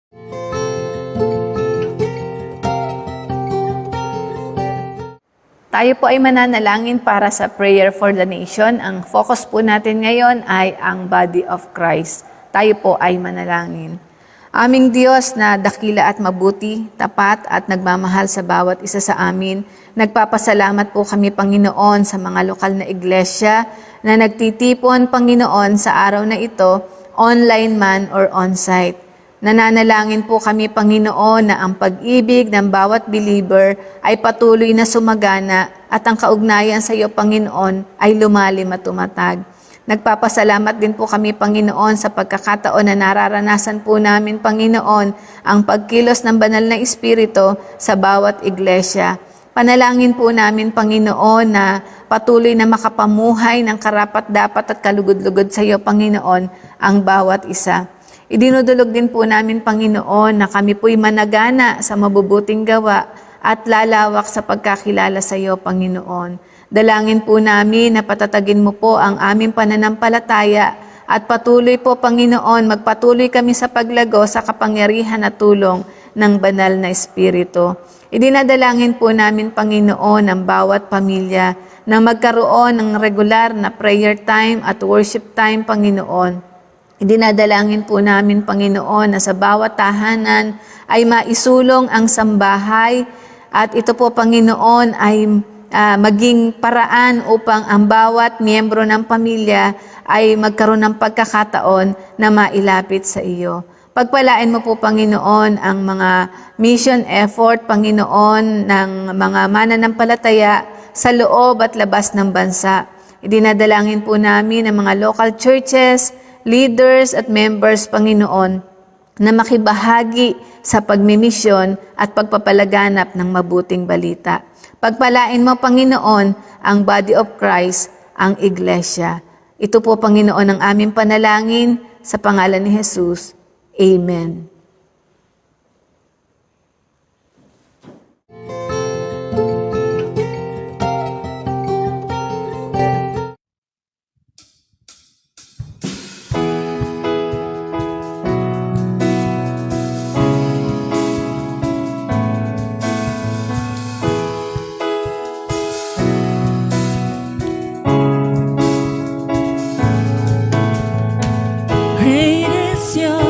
Tayo po ay mananalangin para sa prayer for the nation. Ang focus po natin ngayon ay ang body of Christ. Tayo po ay manalangin. Aming Diyos na dakila at mabuti, tapat at nagmamahal sa bawat isa sa amin, nagpapasalamat po kami, Panginoon, sa mga lokal na iglesia na nagtitipon, Panginoon, sa araw na ito, online man or on-site. Nananalangin po kami, Panginoon, na ang pag-ibig ng bawat believer ay patuloy na sumagana at ang kaugnayan sa iyo, Panginoon, ay lumalim at tumatag. Nagpapasalamat din po kami, Panginoon, sa pagkakataon na nararanasan po namin, Panginoon, ang pagkilos ng banal na Espiritu sa bawat iglesia. Panalangin po namin, Panginoon, na patuloy na makapamuhay ng karapat-dapat at kalugod-lugod sa iyo, Panginoon, ang bawat isa. Idinudulog din po namin, Panginoon, na kami po'y managana sa mabubuting gawa at lalawak sa pagkakilala sa iyo, Panginoon. Dalangin po namin na patatagin mo po ang aming pananampalataya at patuloy po, Panginoon, magpatuloy kami sa paglago sa kapangyarihan at tulong ng banal na Espiritu. Idinadalangin po namin, Panginoon, ang bawat pamilya na magkaroon ng regular na prayer time at worship time, Panginoon. Idinadalangin po namin, Panginoon, na sa bawat tahanan ay maisulong ang sambahay at ito po, Panginoon, ay maging paraan upang ang bawat miyembro ng pamilya ay magkaroon ng pagkakataon na mailapit sa iyo. Pagpalain mo po, Panginoon, ang mga mission effort, Panginoon, ng mga mananampalataya sa loob at labas ng bansa. Idinadalangin po namin ang mga local churches, leaders at members, Panginoon, na makibahagi sa pagmimisyon at pagpapalaganap ng mabuting balita. Pagpalain mo, Panginoon, ang body of Christ, ang iglesia. Ito po, Panginoon, ang aming panalangin sa pangalan ni Jesus. Amen. Your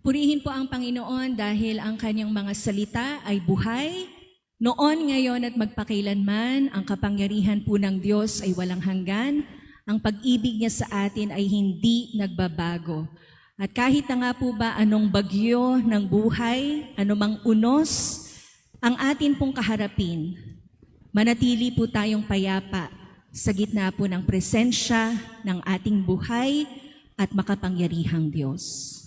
Purihin po ang Panginoon dahil ang kanyang mga salita ay buhay. Noon, ngayon at magpakailanman, ang kapangyarihan po ng Diyos ay walang hanggan. Ang pag-ibig niya sa atin ay hindi nagbabago. At kahit na nga po ba anong bagyo ng buhay, anumang unos, ang atin pong kaharapin, manatili po tayong payapa sa gitna po ng presensya ng ating buhay at makapangyarihang Diyos.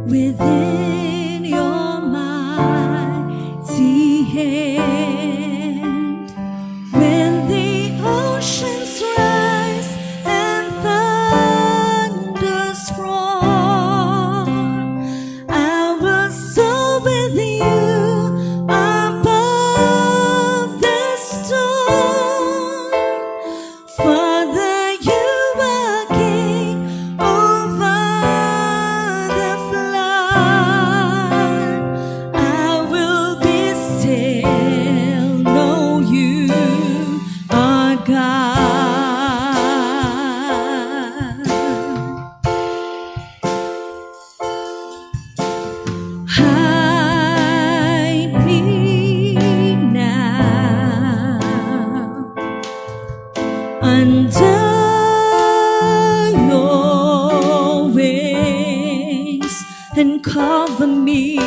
Within your mighty hand, when the oceans rise and thunders roar, I will soar with you above the storm. Father, you are King over the flood. I will be still, know you are God. Hide me now under your wings and cover me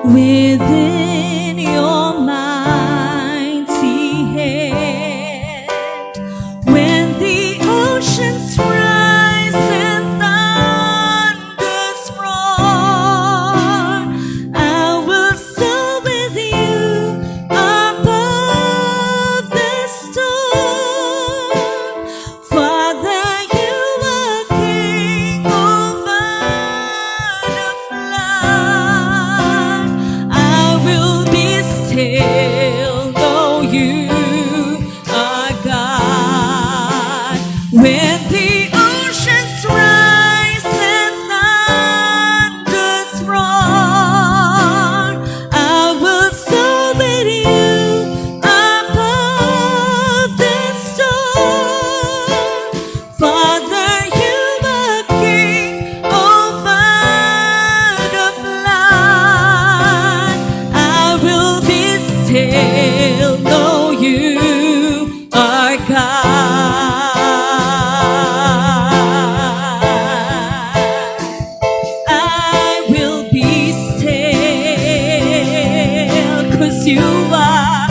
within your mighty hand. When the oceans rise and thunders roar, I will soar with you above the storm. Father, you are King over the flood. I will be still, know you are God. When the oceans rise and thunders roar, I will soar with you above the storm. Father, you are King over the flood. I will be still, know you are God. I will be still, 'cause you are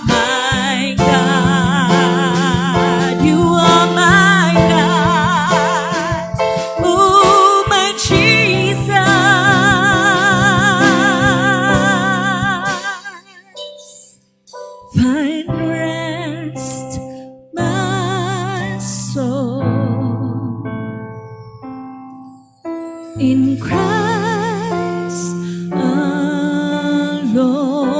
my God. You are my God. Oh, my Jesus. Find rest, my soul, in Christ alone.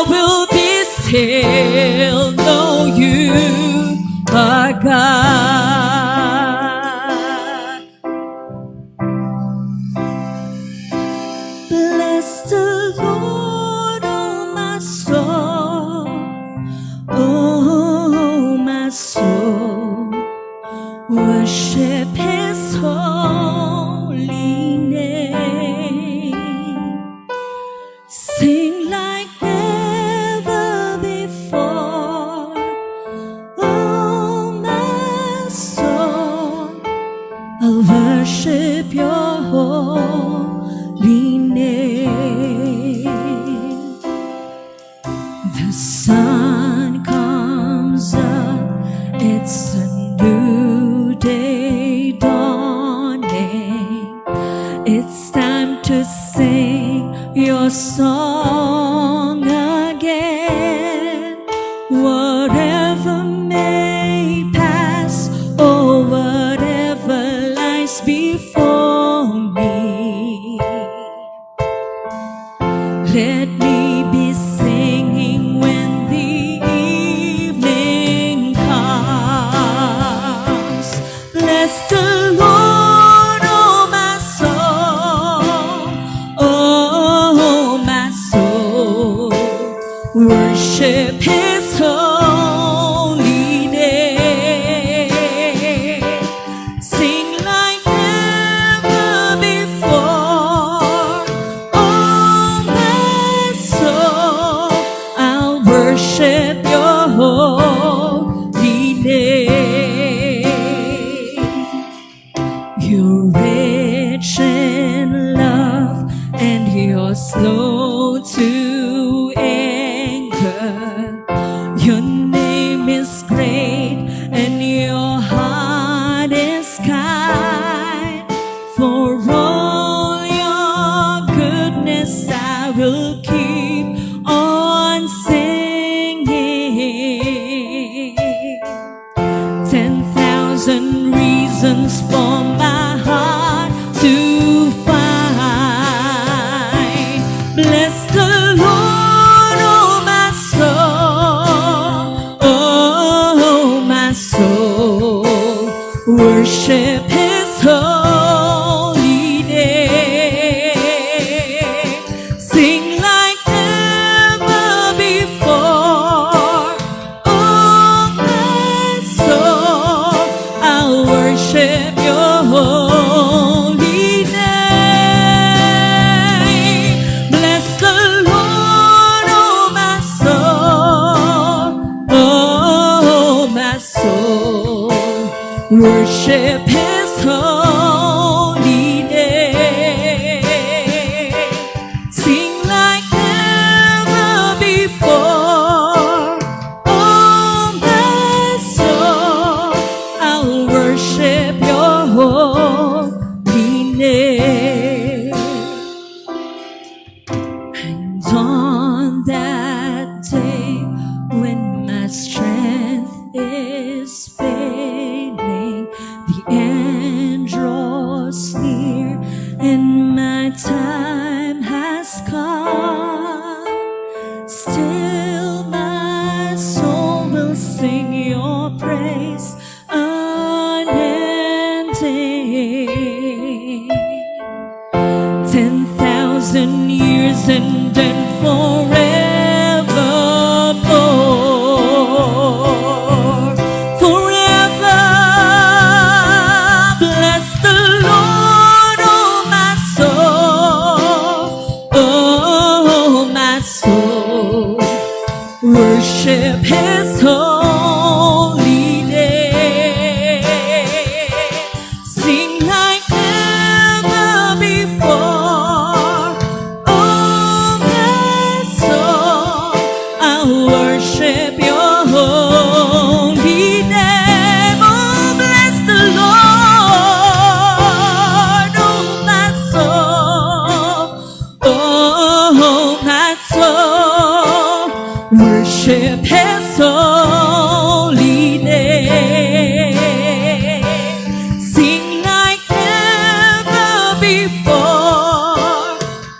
will be still, know you are God. Bless the Lord, oh my soul, oh my soul. Worship His holy name. Sing like never before, oh my soul. I'll worship your holy name. The sun comes up, it's a new day dawning. It's time to sing your song again. Whatever may pass, or whatever lies before me, let me be singing when the evening comes. Bless the Lord, oh my soul, oh my soul. Worship His holy name. Sing like never before, oh my soul. I'll worship your holy name. You're rich in love and you're slow to anger. Your name is great and your heart is kind. For all your goodness I will keep on singing. 10,000 reasons for my heart to find. Bless the Lord, oh my soul, oh my soul. Worship His holy name. Sing like never before, oh my soul. I'll worship your holy name. Bless the Lord, oh my soul, oh my soul. Worship His holy name. Sing like never before, oh my soul. I'll worship your holy name. And on that day when my strength is failing, the end draws near and my time has come, still my soul will sing your praise unending. 10,000 years and then forevermore. Forever bless the Lord, oh my soul, oh my soul. Worship His holy name. Sing like never before, oh my soul. I'll worship your holy name. Oh, bless the Lord, oh my soul, oh my soul. Worship His holy name. Sing like never before,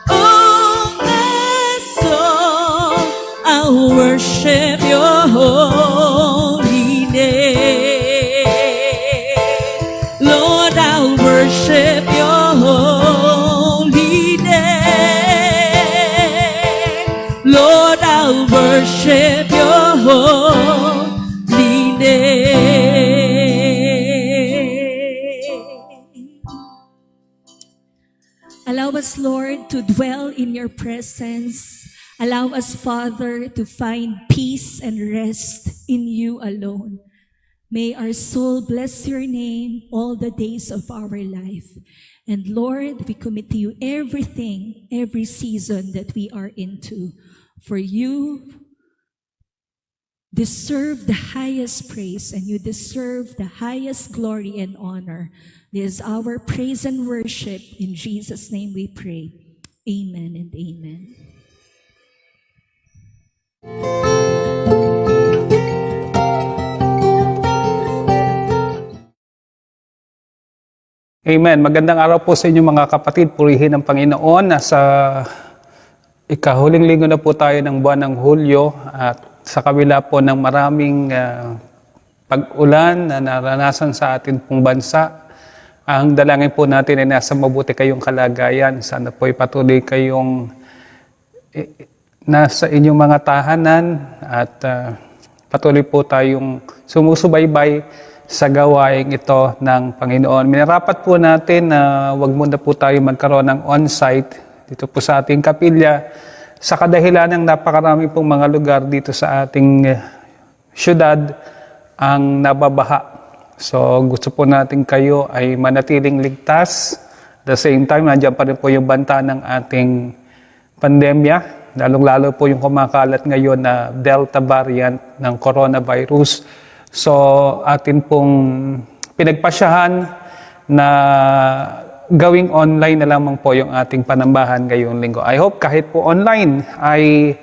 oh my soul. I'll I'll worship your holy name. Lord, I'll worship your holy name. Lord, I'll worship your holy name. Allow us, Lord, to dwell in your presence. Allow us, Father, to find peace and rest in you alone. May our soul bless your name all the days of our life. And Lord, we commit to you everything, every season that we are into. For you deserve the highest praise and you deserve the highest glory and honor. This is our praise and worship. In Jesus' name we pray. Amen and amen. Amen. Magandang araw po sa inyo mga kapatid. Purihin ang Panginoon. Nasa ikahuling linggo na po tayo ng buwan ng Hulyo at sa kabila po ng maraming pag-ulan na naranasan sa atin pong bansa, ang dalangin po natin ay nasa mabuti kayong kalagayan. Sana po ay patuloy kayong nasa inyong mga tahanan at patuloy po tayong sumusubaybay sa gawaing ito ng Panginoon. Minarapat po natin na wag muna po tayo magkaroon ng on-site dito po sa ating kapilya sa kadahilan ng napakarami pong mga lugar dito sa ating syudad ang nababaha. So gusto po natin kayo ay manatiling ligtas. At the same time, nandiyan pa rin po yung banta ng ating pandemya, lalong-lalo po yung kumakalat ngayon na Delta variant ng coronavirus. So, atin pong pinagpasyahan na gawing online na lamang po yung ating panambahan ngayong linggo. I hope kahit po online ay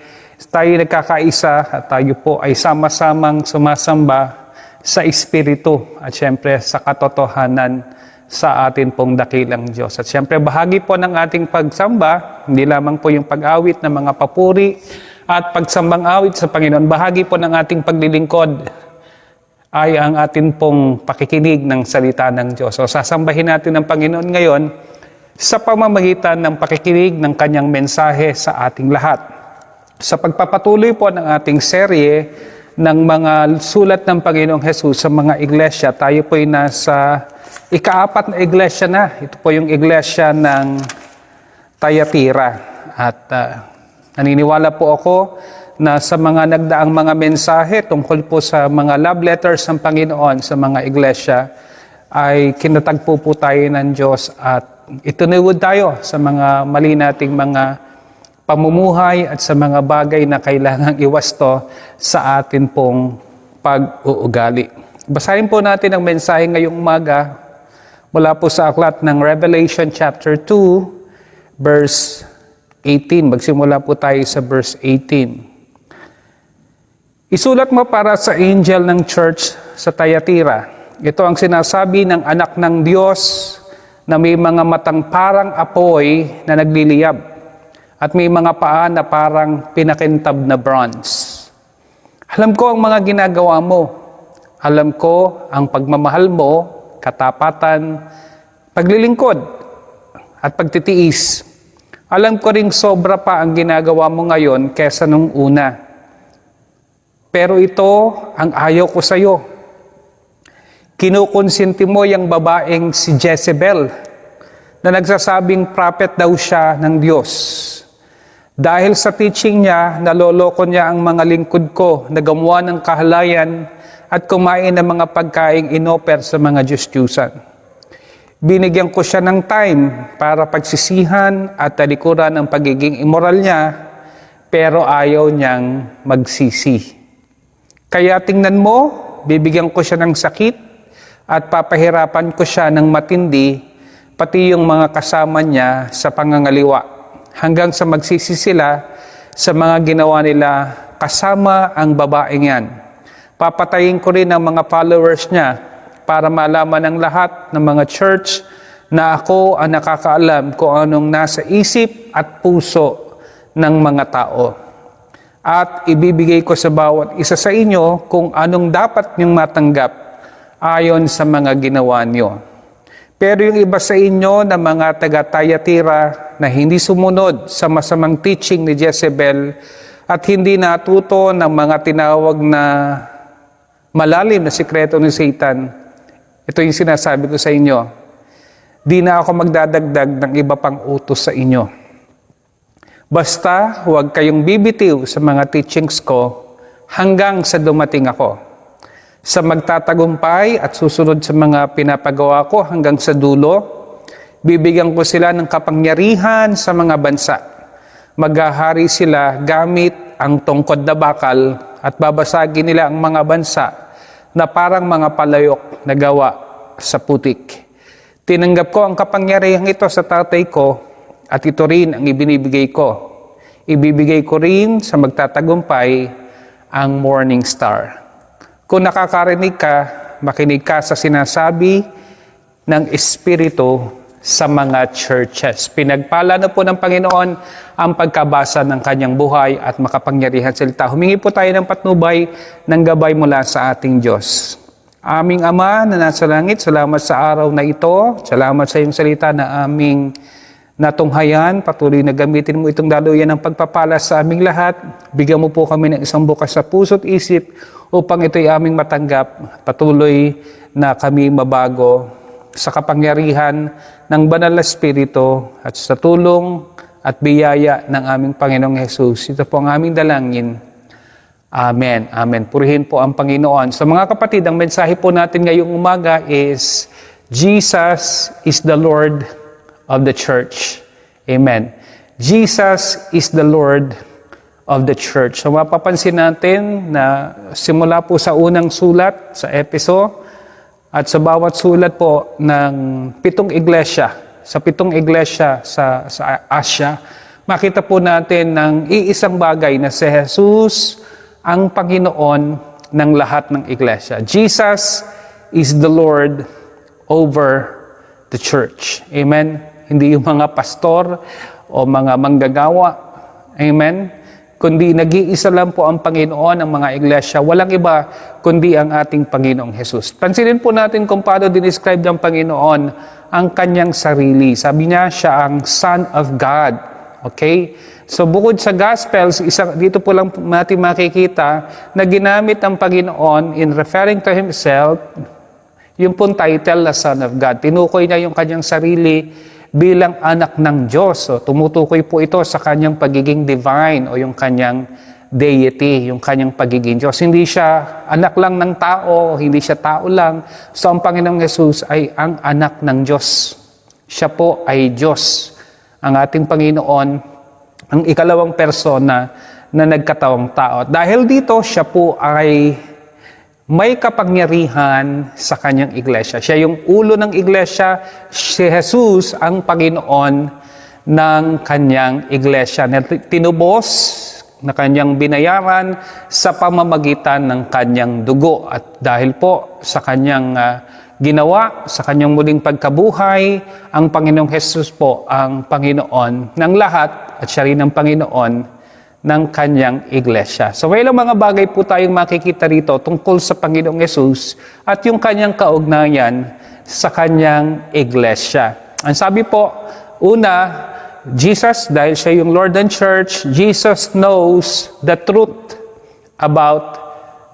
tayo nagkakaisa at tayo po ay sama-samang sumasamba sa Espiritu at syempre sa katotohanan sa atin pong dakilang Diyos. At syempre bahagi po ng ating pagsamba, hindi lamang po yung pag-awit ng mga papuri at pagsambang awit sa Panginoon, bahagi po ng ating paglilingkod ay ang atin pong pakikinig ng salita ng Diyos. So sasambahin natin ang Panginoon ngayon sa pamamagitan ng pakikinig ng kanyang mensahe sa ating lahat. Sa pagpapatuloy po ng ating serye ng mga sulat ng Panginoong Hesus sa mga iglesia, tayo po ay nasa ika-4 na iglesia na. Ito po yung iglesia ng Thyatira. At naniniwala po ako na sa mga nagdaang mga mensahe tungkol po sa mga love letters ng Panginoon sa mga iglesia ay kinatagpo po tayo ng Diyos at itunuwod tayo sa mga mali nating mga pamumuhay at sa mga bagay na kailangang iwasto sa atin pong pag-uugali. Basahin po natin ang mensahe ngayong umaga mula po sa aklat ng Revelation chapter 2 verse 18. Magsimula po tayo sa verse 18. Isulat mo para sa angel ng church sa Thyatira. Ito ang sinasabi ng anak ng Diyos na may mga matang parang apoy na nagliliyab at may mga paa na parang pinakintab na bronze. Alam ko ang mga ginagawa mo. Alam ko ang pagmamahal mo, katapatan, paglilingkod at pagtitiis. Alam ko ring sobra pa ang ginagawa mo ngayon kesa nung una. Pero ito ang ayaw ko sa iyo. Kinukonsinti mo yung babaeng si Jezebel na nagsasabing prophet daw siya ng Diyos. Dahil sa teaching niya, naloloko niya ang mga lingkod ko na gumawa ng kahalayan at kumain ng mga pagkaing inoper sa mga Diyos-Diyusan. Binigyan ko siya ng time para pagsisihan at talikuran ang pagiging immoral niya, pero ayaw niyang magsisi. Kaya tingnan mo, bibigyan ko siya ng sakit at papahirapan ko siya ng matindi, pati yung mga kasama niya sa pangangaliwa, hanggang sa magsisi sila sa mga ginawa nila kasama ang babaeng yan. Papatayin ko rin ang mga followers niya para malaman ng lahat ng mga church na ako ang nakakaalam kung anong nasa isip at puso ng mga tao. at ibibigay ko sa bawat isa sa inyo kung anong dapat niyong matanggap ayon sa mga ginawa niyo. Pero yung iba sa inyo na mga taga-Thyatira na hindi sumunod sa masamang teaching ni Jezebel at hindi natuto ng mga tinawag na malalim na sikreto ni Satan, ito yung sinasabi ko sa inyo, di na ako magdadagdag ng iba pang utos sa inyo. Basta huwag kayong bibitiw sa mga teachings ko hanggang sa dumating ako. Sa magtatagumpay at susunod sa mga pinapagawa ko hanggang sa dulo, bibigyan ko sila ng kapangyarihan sa mga bansa. Maghahari sila gamit ang tungkod na bakal at babasagin nila ang mga bansa na parang mga palayok na gawa sa putik. Tinanggap ko ang kapangyarihan ito sa tatay ko at ito rin ang ibinibigay ko. Ibibigay ko rin sa magtatagumpay ang morning star. Kung nakakarinig ka, makinig ka sa sinasabi ng Espiritu sa mga churches. Pinagpala na po ng Panginoon ang pagkabasa ng kanyang buhay at makapangyarihan salita. Humingi po tayo ng patnubay ng gabay mula sa ating Diyos. Aming Ama na nasa langit, salamat sa araw na ito. Salamat sa iyong salita na aming natunghayan. Patuloy na gamitin mo itong daluyan ng pagpapala sa aming lahat. Bigyan mo po kami ng isang bukas sa puso't isip upang ito'y aming matanggap. Patuloy na kami mabago sa kapangyarihan ng Banal na Espiritu at sa tulong at biyaya ng aming Panginoong Hesus. Ito po ang aming dalangin. Amen. Amen. Purihin po ang Panginoon. So mga kapatid, ang mensahe po natin ngayong umaga is Jesus is the Lord of the church. Amen. Jesus is the Lord of the church. So mapapansin natin na simula po sa unang sulat sa Efeso at sa bawat sulat po ng 7 iglesia, sa 7 iglesia sa Asia, makita po natin ng iisang bagay na si Jesus ang Panginoon ng lahat ng iglesia. Jesus is the Lord over the church. Amen. Hindi yung mga pastor o mga manggagawa. Amen. Kundi nag-iisa lang po ang Panginoon ng mga iglesia. Walang iba kundi ang ating Panginoong Hesus. Pansinin po natin kung paano dinescribe ng Panginoon ang kanyang sarili. Sabi niya, siya ang Son of God. Okay? So bukod sa Gospels, dito po lang natin makikita na ginamit ang Panginoon in referring to Himself, yung pong title na Son of God. Tinukoy niya yung kanyang sarili bilang anak ng Diyos. So, tumutukoy po ito sa kanyang pagiging divine o yung kanyang deity, yung kanyang pagiging Diyos. Hindi siya anak lang ng tao, hindi siya tao lang. So, ang Panginoong Hesus ay ang anak ng Diyos. Siya po ay Diyos. Ang ating Panginoon, ang ikalawang persona na nagkatawang tao. Dahil dito, siya po ay may kapangyarihan sa kanyang iglesia. Siya yung ulo ng iglesia, si Jesus ang Panginoon ng kanyang iglesia. Tinubos na kanyang binayaran sa pamamagitan ng kanyang dugo. At dahil po sa kanyang ginawa, sa kanyang muling pagkabuhay, ang Panginoong Jesus po ang Panginoon ng lahat at siya rin ang Panginoon ng kanyang iglesia. So may ilang mga bagay po tayong makikita rito tungkol sa Panginoong Hesus at yung kanyang kaugnayan sa kanyang iglesia. Ang sabi po, una, Jesus, dahil siya yung Lord and Church, Jesus knows the truth about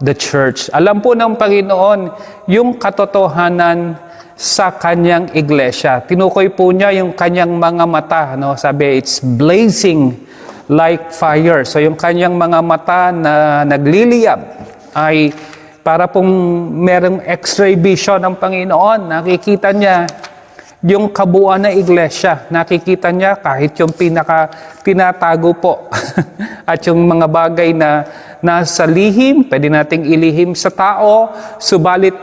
the church. Alam po ng Panginoon yung katotohanan sa kanyang iglesia. Tinukoy po niya yung kanyang mga mata. No? Sabi, it's blazing like fire. So yung kanyang mga mata na nagliliyab ay para pong merong x-ray vision ng Panginoon. Nakikita niya yung kabuuan ng iglesia. Nakikita niya kahit yung tinatago po. At yung mga bagay na nasa lihim, pwede nating ilihim sa tao, subalit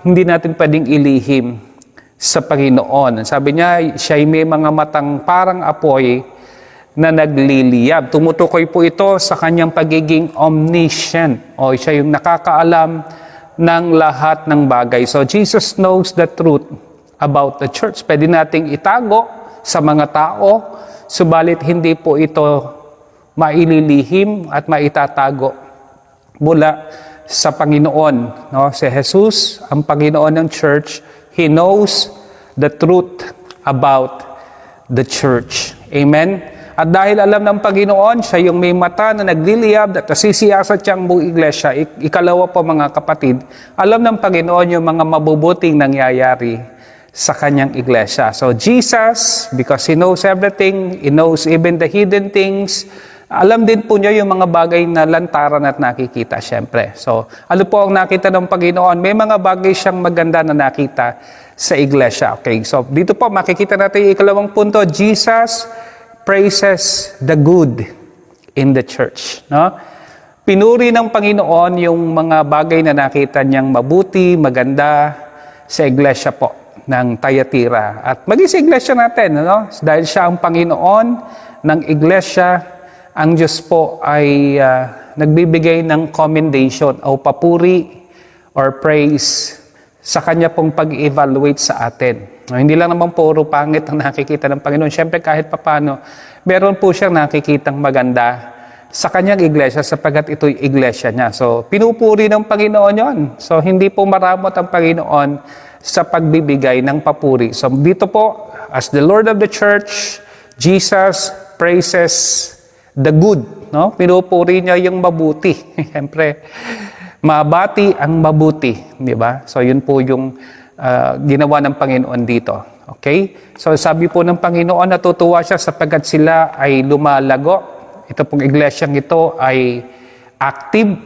hindi natin pwedeng ilihim sa Panginoon. Sabi niya, siya may mga matang parang apoy na nagliliyab. Tumutukoy po ito sa kanyang pagiging omniscient o siya yung nakakaalam ng lahat ng bagay. So Jesus knows the truth about the church. Pwede nating itago sa mga tao, subalit hindi po ito maililihim at maitatago mula sa Panginoon. No? Si Jesus, ang Panginoon ng church, He knows the truth about the church. Amen? At dahil alam ng Panginoon, siya yung may mata na nagliliyab at nasisiyasat siyang buong iglesia. Ikalawa po mga kapatid, alam ng Panginoon yung mga mabubuting nangyayari sa kanyang iglesia. So Jesus, because He knows everything, He knows even the hidden things, alam din po niya yung mga bagay na lantaran at nakikita, syempre. So, ano po ang nakita ng Panginoon? May mga bagay siyang maganda na nakita sa iglesia. Okay, so dito po makikita natin yung ikalawang punto, Jesus praises the good in the church. No? Pinuri ng Panginoon yung mga bagay na nakita niyang mabuti, maganda sa iglesia po ng Thyatira. At maging sa iglesia natin, no? Dahil siya ang Panginoon ng iglesia, ang Diyos po ay nagbibigay ng commendation o papuri or praise sa Kanya pong pag-evaluate sa atin. Hindi lang naman puro pangit ang nakikita ng Panginoon. Siyempre kahit papano, meron po siyang nakikitang maganda sa Kanyang iglesia sapagkat ito'y iglesia niya. So, pinupuri ng Panginoon yon. So, hindi po maramot ang Panginoon sa pagbibigay ng papuri. So, dito po, as the Lord of the church, Jesus praises the good. No? Pinupuri niya yung mabuti. Siyempre, mabati ang mabuti. Di ba? So, yun po yung ginawa ng Panginoon dito. Okay? So, sabi po ng Panginoon, natutuwa siya sapagkat sila ay lumalago. Ito pong iglesyang ito ay active.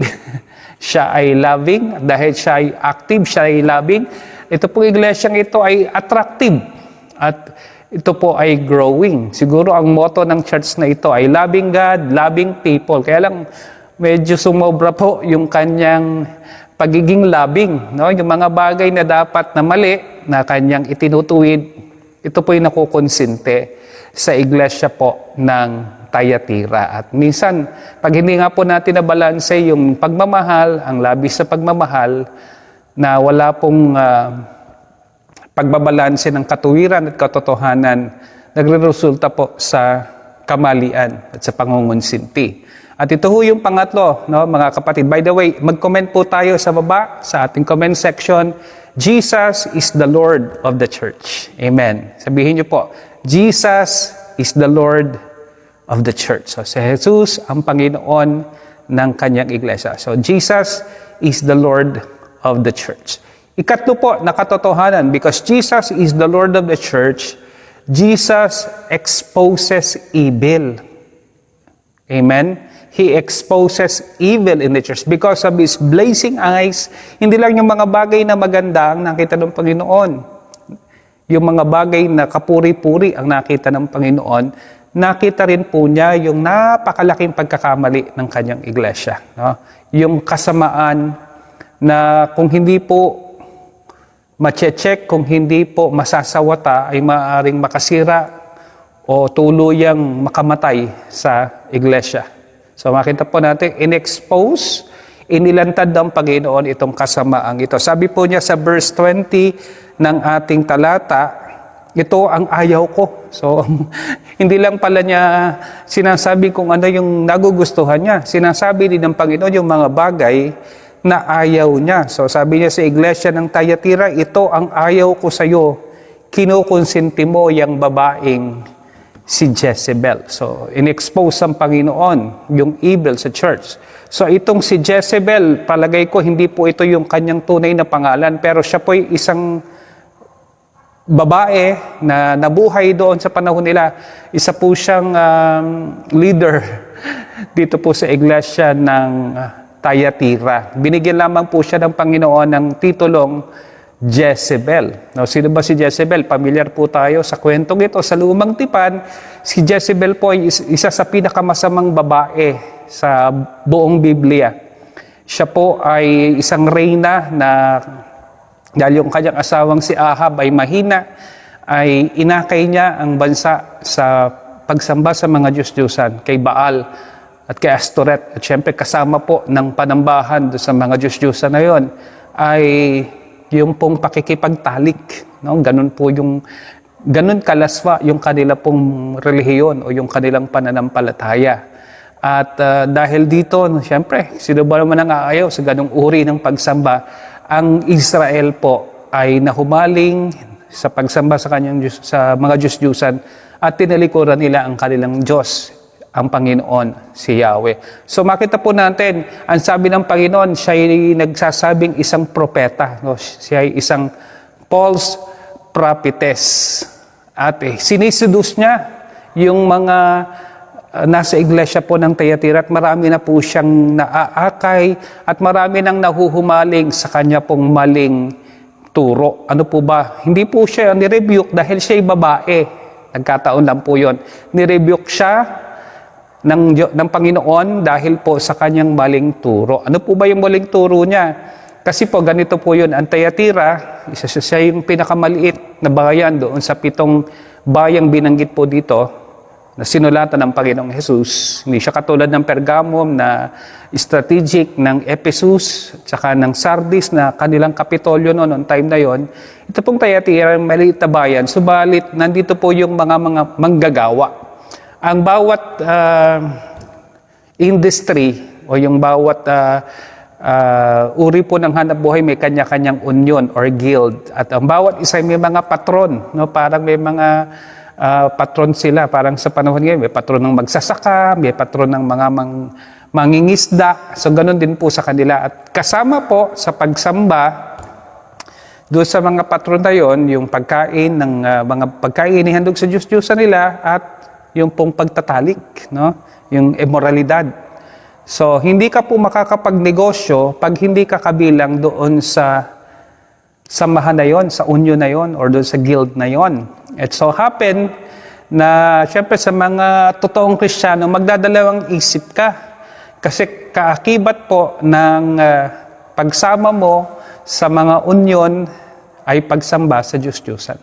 Siya ay loving. Dahil siya ay active, siya ay loving. Ito pong iglesyang ito ay attractive. At ito po ay growing. Siguro ang motto ng church na ito ay loving God, loving people. Kaya lang medyo sumobra po yung kanyang pagiging loving. No? Yung mga bagay na dapat na mali na kanyang itinutuwid, ito po yung nakukonsinte sa iglesia po ng Thyatira. At minsan, pag hindi nga po natin nabalanse yung pagmamahal, ang labis sa pagmamahal, na wala pong pagbabalanse ng katuwiran at katotohanan, nagre-resulta po sa kamalian at sa pangungunsinti. At ito ho yung pangatlo, no, mga kapatid. By the way, mag-comment po tayo sa baba, sa ating comment section. Jesus is the Lord of the church. Amen. Sabihin niyo po, Jesus is the Lord of the church. So, si Jesus ang Panginoon ng kanyang iglesia. So, Jesus is the Lord of the church. Ikatlo po, nakatotohanan, because Jesus is the Lord of the church, Jesus exposes evil. Amen? He exposes evil in the church because of His blazing eyes. Hindi lang yung mga bagay na maganda ang nakita ng Panginoon. Yung mga bagay na kapuri-puri ang nakita ng Panginoon, nakita rin po niya yung napakalaking pagkakamali ng kanyang iglesia. No? Yung kasamaan na kung hindi po mache-check, kung hindi po masasawata, ay maaaring makasira o tuluyang makamatay sa iglesia. So makita po natin, in-expose, inilantad ng Panginoon itong kasamaang ito. Sabi po niya sa verse 20 ng ating talata, ito ang ayaw ko. So, hindi lang pala niya sinasabi kung ano yung nagugustuhan niya. Sinasabi din ng Panginoon yung mga bagay na ayaw niya. So, sabi niya sa iglesia ng Thyatira, ito ang ayaw ko sa iyo. Kinukonsinti mo yung babaeng si Jezebel. So, in-expose ang Panginoon yung evil sa church. So, itong si Jezebel, palagay ko, hindi po ito yung kanyang tunay na pangalan, pero siya po ay isang babae na nabuhay doon sa panahon nila. Isa po siyang leader dito po sa iglesia ng Thyatira. Binigyan lamang po siya ng Panginoon ng titulong Jezebel. Now, sino ba si Jezebel? Pamilyar po tayo sa kwentong ito. Sa Lumang Tipan, si Jezebel po ay isa sa pinakamasamang babae sa buong Biblia. Siya po ay isang reyna na dahil yung kanyang asawang si Ahab ay mahina, ay inakay niya ang bansa sa pagsamba sa mga Diyos-Diyosan, kay Baal at kay Astoret. At syempre kasama po ng panambahan sa mga Diyos-Diyosan na yon ay yung pong pakikipagtalik. No? Ganun po yung, ganun kalaswa yung kanila pong relihiyon o yung kanilang pananampalataya. At dahil dito, siyempre, sino ba naman ang aayaw sa ganong uri ng pagsamba? Ang Israel po ay nahumaling sa pagsamba sa kanyang Diyos, sa mga Diyos-Diyusan at tinalikuran nila ang kanilang Diyos, ang Panginoon, si Yahweh. So makita po natin, ang sabi ng Panginoon, siya ay nagsasabing isang propeta. No? Siya ay isang false prophetess. At siniseduce niya yung mga nasa iglesia po ng Thyatira at marami na po siyang naaakay at marami nang nahuhumaling sa kanya pong maling turo. Ano po ba? Hindi po siya nirebuke dahil siya ay babae. Nagkataon lang po yun. Nirebuke siya ng Panginoon dahil po sa kanyang maling turo. Ano po ba yung maling turo niya? Kasi po ganito po yun. Ang Thyatira, isa siya yung pinakamaliit na bayan doon sa 7 bayang binanggit po dito na sinulatan ng Panginoong Jesus. Hindi siya katulad ng Pergamum na strategic ng Ephesus at saka ng Sardis na kanilang kapitolyo noon time na yon. Ito pong Thyatira, maliit na bayan, subalit nandito po yung mga manggagawa. Ang bawat industry o yung bawat uri po ng hanap buhay may kanya-kanyang union or guild. At ang bawat isa may mga patron, no? Parang may mga patron sila, parang sa panahon ngayon, may patron ng magsasaka, may patron ng mga mangingisda. So, ganun din po sa kanila. At kasama po sa pagsamba, doon sa mga patron na yon, yung pagkain ng mga pagkain inihandog sa Diyos-Diyusan nila at yung pong pagtatalik, no? Yung immoralidad. So, hindi ka po makakapagnegosyo pag hindi ka kabilang doon sa samahan na yon, sa union na yon, or doon sa guild na yon. It so happen na siyempre sa mga totoong Kristiyano, magdadalawang isip ka. Kasi kaakibat po ng pagsama mo sa mga union ay pagsamba sa Diyos-Diyusan.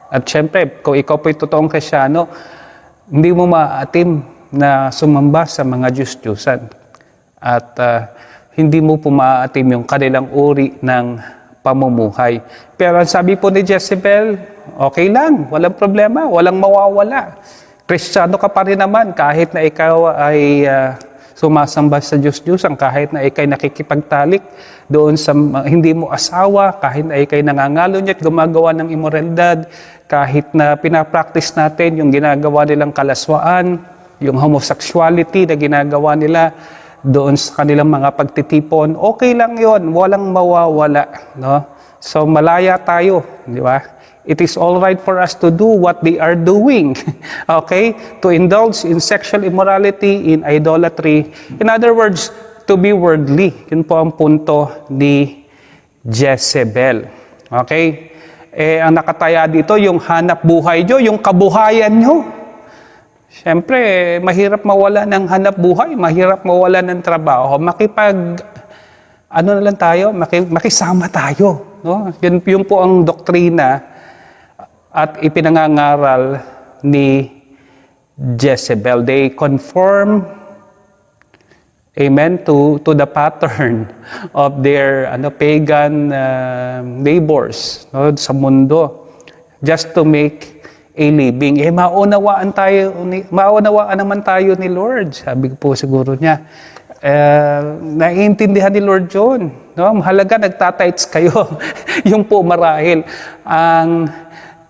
At siyempre, kung ikaw po'y totoong Kristiyano, hindi mo maaatim na sumamba sa mga Diyos-Diyusan. At hindi mo po maaatim yung kanilang uri ng pamumuhay. Pero ang sabi po ni Jezebel, okay lang, walang problema, walang mawawala. Kristiyano ka pa rin naman kahit na ikaw ay sumasamba sa Diyos-Diyusan, kahit na ikay nakikipagtalik doon sa hindi mo asawa, kahit na ikay nangangalo niya at gumagawa ng immoralidad, kahit na pinapractice natin yung ginagawa nilang kalaswaan, yung homosexuality na ginagawa nila, doon sa kanilang mga pagtitipon, okay lang yon, walang mawawala. No? So malaya tayo, di ba? It is all right for us to do what they are doing. Okay? To indulge in sexual immorality, in idolatry. In other words, to be worldly. Yun po ang punto ni Jezebel. Okay? Ang nakataya dito, yung hanap buhay nyo, yung kabuhayan nyo. Siyempre, mahirap mawala ng hanap buhay, mahirap mawala ng trabaho. Ano na lang tayo, makisama tayo. No? Yun po ang doktrina at ipinangangaral ni Jezebel. They conform, amen, to the pattern of their pagan neighbors, no, sa mundo, just to make a living. Maunawaan naman tayo ni Lord. Sabi po siguro niya, naiintindihan ni Lord John. No? Mahalaga, nagtatights kayo. Yung po marahil ang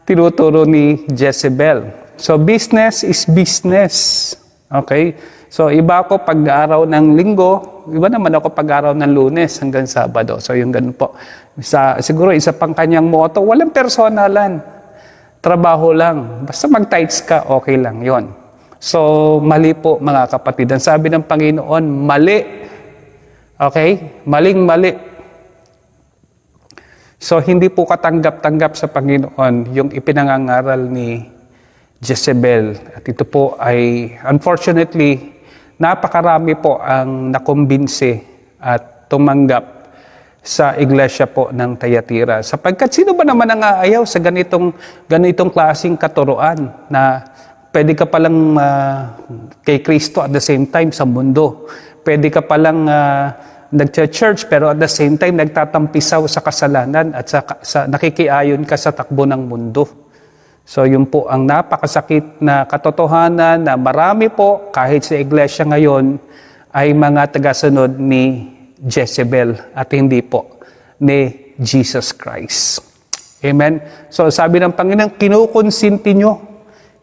tinuturo ni Jezebel. So, business is business. Okay? So, iba ako pag-araw ng linggo, iba naman ako pag-araw ng Lunes hanggang Sabado. So, yung ganun po. Siguro, isa pang kanyang motto, walang personalan. Trabaho lang. Basta mag-tights ka, okay lang yon. So, mali po mga kapatid. Ang sabi ng Panginoon, mali. Okay? Maling-mali. So, hindi po katanggap-tanggap sa Panginoon yung ipinangangaral ni Jezebel. At ito po ay, unfortunately, napakarami po ang nakumbinsi at tumanggap sa iglesia po ng Thyatira. Sapagkat sino ba naman ang aayaw sa ganitong klaseng katuruan na pwede ka palang kay Kristo at the same time sa mundo. Pwede ka palang nag-church pero at the same time nagtatampisaw sa kasalanan at sa nakikiayon ka sa takbo ng mundo. So yun po ang napakasakit na katotohanan na marami po kahit sa iglesia ngayon ay mga tagasunod ni Jezebel at hindi po ni Jesus Christ. Amen? So sabi ng Panginoon, kinukonsinti nyo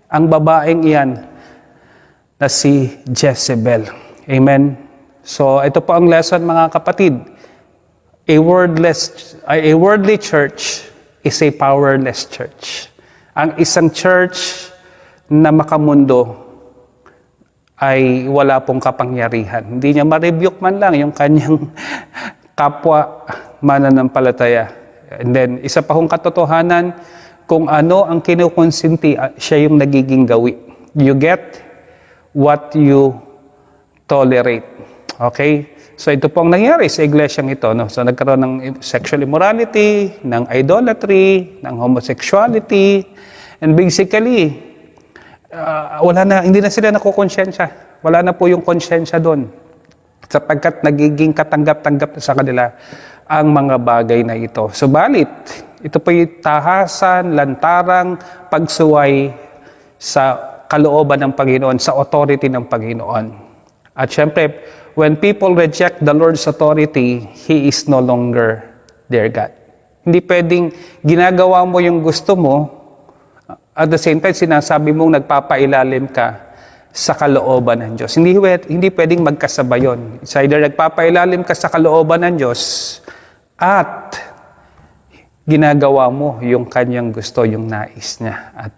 ang babaeng iyan na si Jezebel. Amen? So ito po ang lesson mga kapatid. A worldly church is a powerless church. Ang isang church na makamundo ay wala pong kapangyarihan. Hindi niya ma-rebuke man lang yung kanyang kapwa mananampalataya. And then, isa pa hong katotohanan, kung ano ang kinukonsinti, siya yung nagiging gawi. You get what you tolerate. Okay? So ito pong nangyari sa iglesyang ito. No? So nagkaroon ng sexual immorality, ng idolatry, ng homosexuality, and basically, hindi na sila nakukonsensya. Wala na po yung konsensya doon. Sapagkat nagiging katanggap-tanggap sa kanila ang mga bagay na ito. Subalit, ito po yung tahasan, lantarang, pagsuway sa kalooban ng Panginoon, sa authority ng Panginoon. At syempre, when people reject the Lord's authority, He is no longer their God. Hindi pwedeng ginagawa mo yung gusto mo, at the same time, sinasabi mong nagpapailalim ka sa kalooban ng Diyos. Hindi pwedeng magkasabay yun. It's either nagpapailalim ka sa kalooban ng Diyos at ginagawa mo yung kanyang gusto, yung nais niya. At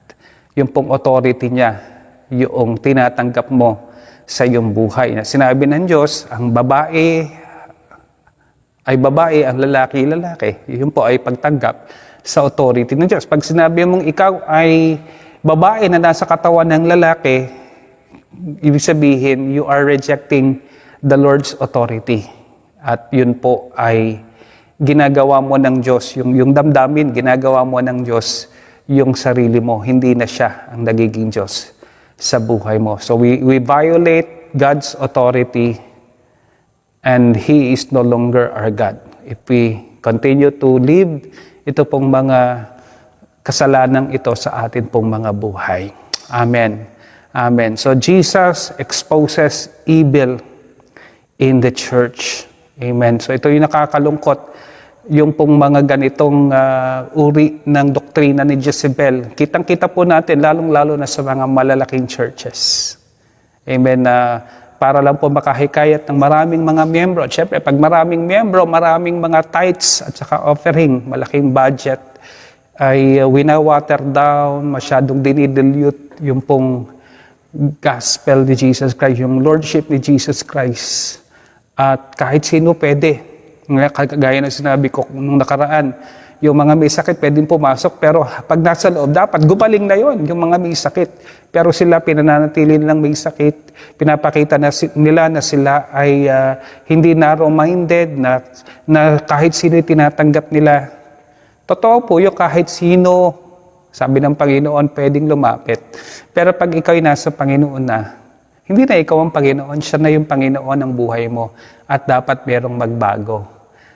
yung pong authority niya, yung tinatanggap mo sa iyong buhay. Sinabi ng Diyos, ang babae ay babae, ang lalaki, lalaki. Yun po ay pagtanggap sa authority ng Diyos. Pag sinabi mong ikaw ay babae na nasa katawan ng lalaki, ibig sabihin, you are rejecting the Lord's authority. At yun po ay ginagawa mo ng Diyos, yung damdamin, ginagawa mo ng Diyos yung sarili mo. Hindi na siya ang nagiging Diyos sa buhay mo. So we violate God's authority and He is no longer our God. If we continue to live ito pong mga kasalanang ito sa atin pong mga buhay. Amen. Amen. So Jesus exposes evil in the church. Amen. So ito yung nakakalungkot, yung pong mga ganitong uri ng doktrina ni Jezebel. Kitang-kita po natin, lalong-lalo na sa mga malalaking churches. Amen. Para lang po makahikayat ng maraming mga miyembro. At syempre, pag maraming miyembro, maraming mga tithes at saka offering, malaking budget, ay wina-water down, masyadong dinidilute yung pong gospel ni Jesus Christ, yung lordship ni Jesus Christ. At kahit sino pwede. Kagaya ng sinabi ko nung nakaraan, yung mga may sakit pwedeng pumasok, pero pag nasa loob, dapat gumaling na yon yung mga may sakit. Pero sila pinananatili nilang may sakit, pinapakita nila na sila ay hindi narrow-minded, na kahit sino tinatanggap nila. Totoo po yung kahit sino, sabi ng Panginoon, pwedeng lumapit. Pero pag ikaw ay nasa Panginoon na, hindi na ikaw ang Panginoon, siya na yung Panginoon ng buhay mo at dapat merong magbago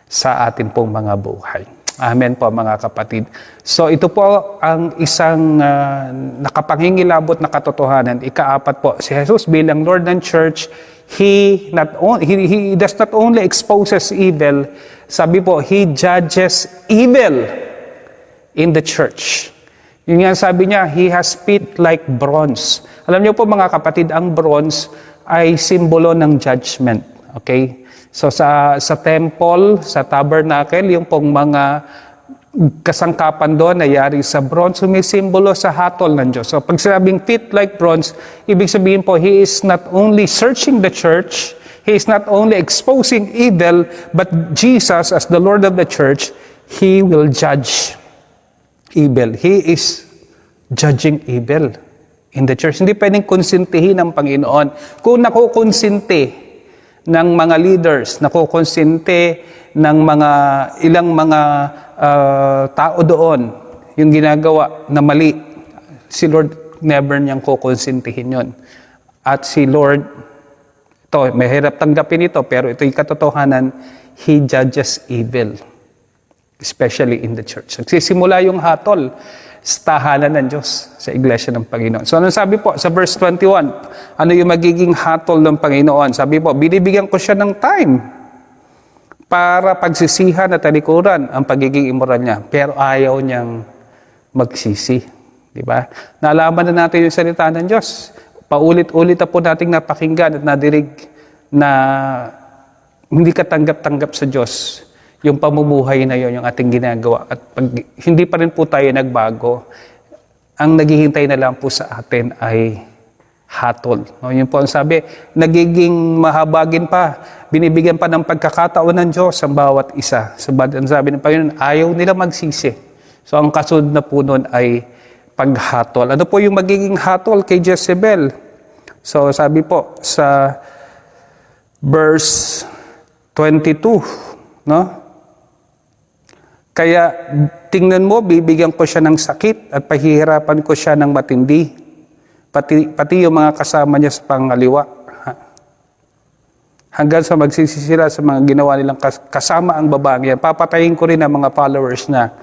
sa atin pong mga buhay. Amen po mga kapatid. So ito po ang isang nakapanghingilabot na katotohanan. Ikaapat po, si Jesus bilang Lord ng Church, He does not only exposes evil, sabi po, He judges evil in the church. Yun nga sabi niya, He has feet like bronze. Alam niyo po mga kapatid, ang bronze ay simbolo ng judgment. Okay? So sa temple, sa tabernacle, yung pong mga kasangkapan doon na yari sa bronze, sumisimbolo sa hatol ng Diyos. So pag sinabing feet like bronze, ibig sabihin po, He is not only searching the church, He is not only exposing evil, but Jesus as the Lord of the church, He will judge evil. He is judging evil in the church. Hindi pwedeng konsintihin ng Panginoon. Kung nakukonsinti ng mga leaders, nakukonsinte ng mga ilang mga tao doon, yung ginagawa na mali, si Lord never niyang kukonsintihin yon. At si Lord, ito, may hirap tanggapin ito, pero ito yung katotohanan, He judges evil, especially in the church. Nagsisimula yung hatol sa tahanan ng Diyos, sa iglesia ng Panginoon. So, ano sabi po sa verse 21? Ano yung magiging hatol ng Panginoon? Sabi po, binibigyan ko siya ng time para pagsisihan at talikuran ang pagiging immoral niya. Pero ayaw niyang magsisi. Di ba? Nalaman na natin yung salita ng Diyos. Paulit-ulit na po nating napakinggan at nadirig na hindi katanggap-tanggap sa Diyos yung pamumuhay na yon, yung ating ginagawa. At pag hindi pa rin po tayo nagbago, ang naghihintay na lang po sa atin ay hatol. No, yun po ang sabi, nagiging mahabagin pa, binibigyan pa ng pagkakataon ng Diyos ang bawat isa. Ang sabi ng Panginoon, ayaw nila magsisi. So ang kasunod na po nun ay paghatol. Ano po yung magiging hatol kay Jezebel? So sabi po sa verse 22, no? Kaya tingnan mo, bibigyan ko siya ng sakit at pahihirapan ko siya ng matindi. Pati yung mga kasama niya sa pangaliwa. Hanggang sa magsisi sila sa mga ginawa nilang kasama ang babaeng yan. Papatayin ko rin ang mga followers na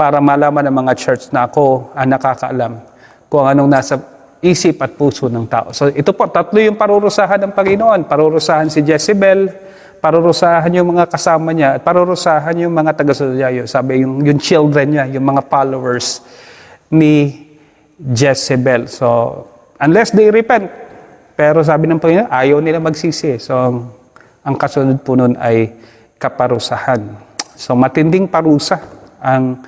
para malaman ng mga church na ako ang nakakaalam kung anong nasa isip at puso ng tao. So ito po, tatlo yung parurusahan ng Panginoon. Parurusahan si Jezebel, parurusahan yung mga kasama niya, at parurusahan yung mga taga-sunod niya. Sabi, yung children niya, yung mga followers ni Jezebel. So, unless they repent, pero sabi ng Panginoon, ayaw nila magsisi. So, ang kasunod po nun ay kaparusahan. So, matinding parusa ang